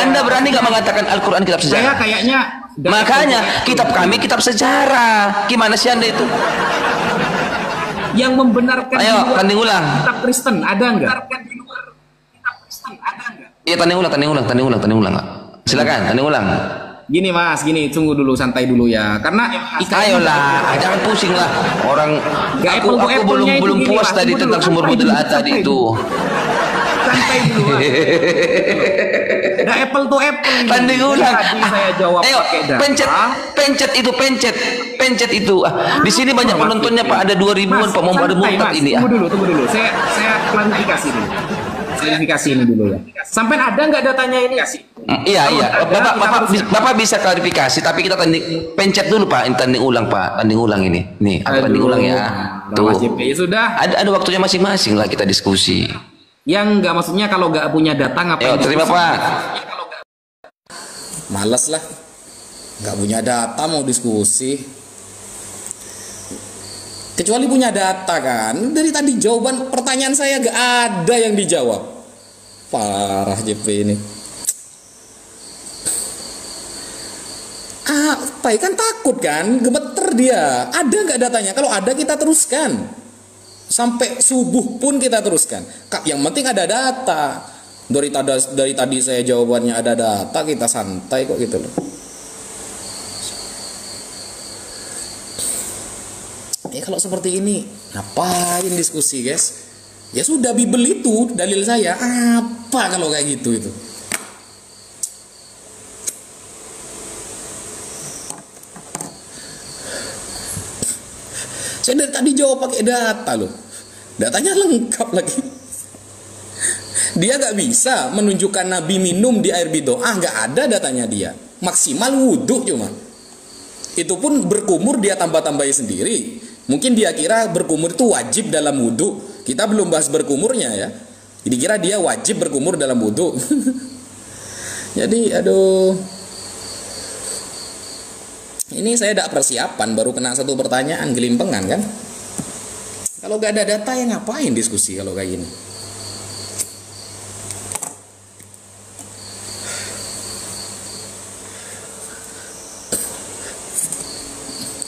Anda berani nggak mengatakan Al-Quran kitab sejarah? Saya kayaknya. Makanya kitab kami kitab sejarah. Gimana sih Anda itu? Yang membenarkan. Ayo, tanding ulang. Kitab Kristen ada nggak? Iya, tanding ulang. Silakan, tanding ulang. Gini Mas, tunggu dulu, santai dulu ya. Karena ayolah, jangan pusing lah. Orang aku belum puas tadi tentang sumber modal tadi itu. Santai dulu. Ada apple to apple. Tanding ulang. Tadi saya jawab. Ayo, pencet itu. Di sini banyak penontonnya Pak, ada 2000-an Pak, mau pada mutat ini. Tunggu dulu. Saya klarifikasi dulu. Ini dulu ya. Sampai ada nggak datanya ini? Iya. Bapak bisa klarifikasi, tapi kita pencet dulu Pak, tanding ulang Pak, tanding ulang ini. Nih, aku tanding ulang ya. Tuh. Sudah. Ada waktunya masing-masing lah kita diskusi. Yang nggak, maksudnya kalau nggak punya data ngapain? Ayo, terima Pak. Males lah, nggak punya data mau diskusi. Kecuali punya data kan. Dari tadi jawaban pertanyaan saya gak ada yang dijawab. Parah JP ini. Apa ya, kan takut kan, gemeter dia. Ada nggak datanya? Kalau ada kita teruskan. Sampai subuh pun kita teruskan. Yang penting ada data. Dari tadi saya jawabannya ada data, kita santai kok gitu loh. Ya kalau seperti ini, ngapain diskusi guys? Ya sudah, Bible itu dalil saya. Apa kalau kayak gitu itu? Saya dari tadi jawab pakai data loh. Datanya lengkap lagi. Dia gak bisa menunjukkan Nabi minum di air bidoah, gak ada datanya dia. Maksimal wudhu cuma. Itu pun berkumur dia tambah-tambahin sendiri. Mungkin dia kira berkumur itu wajib dalam wudhu. Kita belum bahas berkumurnya ya. Jadi kira dia wajib berkumur dalam wudhu. Jadi aduh. Ini saya tidak persiapan, baru kena satu pertanyaan, gelimpengan kan. Kalau gak ada data ya ngapain diskusi kalau kayak gini.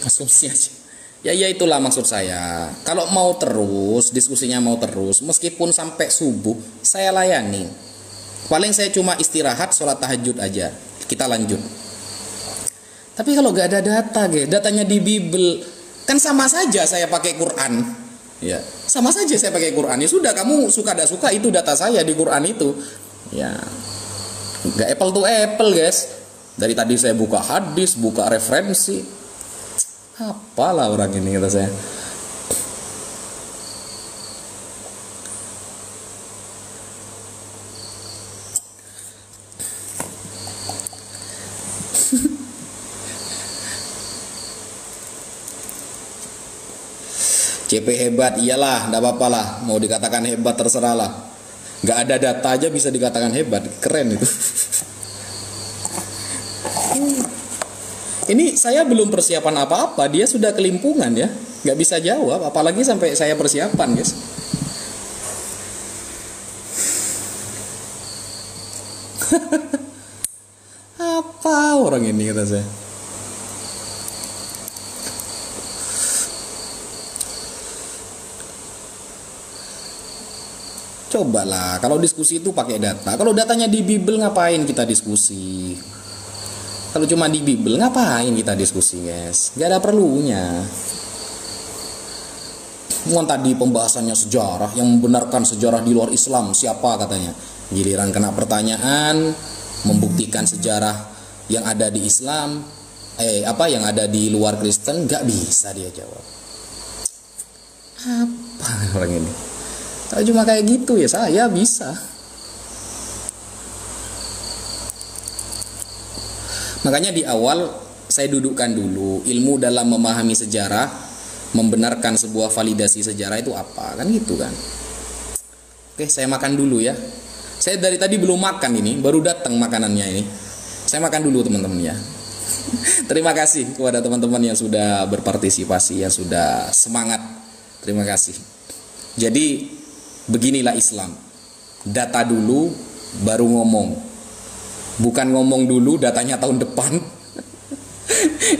Asumsi aja. Ya itulah maksud saya. Kalau mau terus, diskusinya mau terus, meskipun sampai subuh, saya layani. Paling saya cuma istirahat, sholat tahajud aja. Kita lanjut. Tapi kalau gak ada data, datanya di Bible, kan sama saja saya pakai Quran. Ya, sama saja saya pakai Quran. Ya sudah, kamu suka tidak suka itu data saya di Quran itu. Ya, gak apple to apple guys. Dari tadi saya buka hadis, buka referensi. Apalah orang ini, kata saya. CP hebat, iyalah, nggak apa-apa lah. Mau dikatakan hebat terserah lah. Nggak ada data aja bisa dikatakan hebat, keren itu. Ini saya belum persiapan apa-apa, dia sudah kelimpungan ya, nggak bisa jawab, apalagi sampai saya persiapan guys. Apa orang ini, kata saya. Cobalah, kalau diskusi itu pakai data. Kalau datanya di Bible ngapain kita diskusi? Kalau cuma di Bible ngapain kita diskusi guys? Gak ada perlunya. Mohon tadi pembahasannya sejarah, yang membenarkan sejarah di luar Islam siapa katanya. Giliran kena pertanyaan membuktikan sejarah yang ada di Islam, yang ada di luar Kristen, gak bisa dia jawab. Apa orang ini? Kalau cuma kayak gitu ya saya bisa. Makanya di awal saya dudukkan dulu ilmu dalam memahami sejarah, membenarkan sebuah validasi sejarah itu apa, kan gitu kan. Oke, saya makan dulu ya. Saya dari tadi belum makan ini, baru datang makanannya ini. Saya makan dulu teman-teman ya. Terima kasih kepada teman-teman yang sudah berpartisipasi, yang sudah semangat. Terima kasih. Jadi beginilah Islam. Data dulu baru ngomong. Bukan ngomong dulu datanya tahun depan.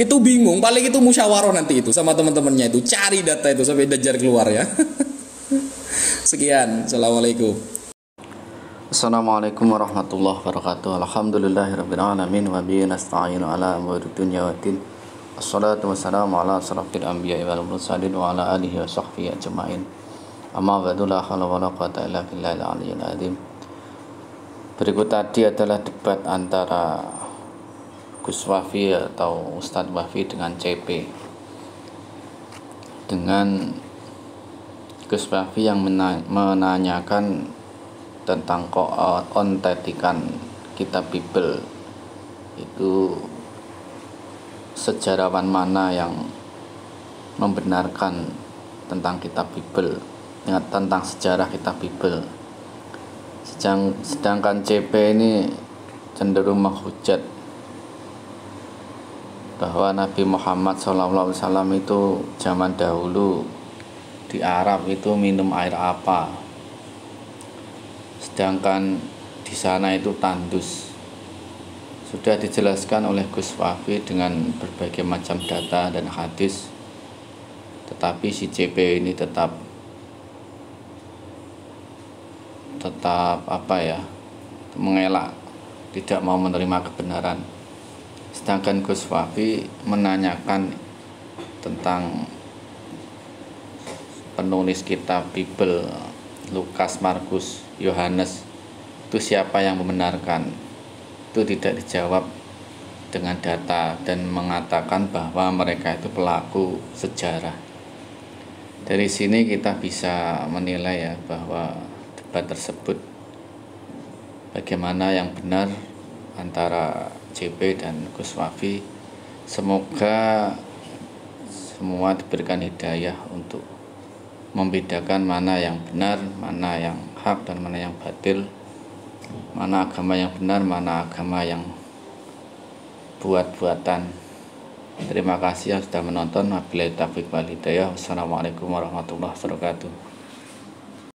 Itu bingung, paling itu musyawarah nanti itu sama teman-temannya itu, cari data itu sampai Dajjal keluar ya. Sekian, assalamualaikum. Assalamualaikum warahmatullahi wabarakatuh. Alhamdulillahirabbil alamin wa bihi nasta'inu ala umuri dunya waddin. Assalatu wassalamu ala asrafil anbiya'i wal mursalin wa ala alihi wa sahbihi ajma'in. Amma ba'du, la haula wala quwwata illa billahil aliyyil azim. Berikut tadi adalah debat antara Gus Wafi atau Ustadz Wafi dengan CP. Dengan Gus Wafi yang menanyakan tentang keontentikan kitab Bible, itu sejarawan mana yang membenarkan tentang kitab Bible, tentang sejarah kitab Bible. Sedangkan CP ini cenderung menghujat bahwa Nabi Muhammad SAW itu zaman dahulu di Arab itu minum air apa, sedangkan di sana itu tandus. Sudah dijelaskan oleh Gus Wafi dengan berbagai macam data dan hadis, tetapi si CP ini tetap mengelak, tidak mau menerima kebenaran. Sedangkan Gus Wafi menanyakan tentang penulis kitab Bible, Lukas, Markus, Yohanes, itu siapa yang membenarkan. Itu tidak dijawab dengan data dan mengatakan bahwa mereka itu pelaku sejarah. Dari sini kita bisa menilai ya bahwa debat tersebut bagaimana yang benar antara CP dan Gus Wafi. Semoga semua diberikan hidayah untuk membedakan mana yang benar, mana yang hak, dan mana yang batil, mana agama yang benar, mana agama yang buat-buatan. Terima kasih yang sudah menonton. Wabillahi taufiq wal hidayah. Wassalamualaikum warahmatullahi wabarakatuh.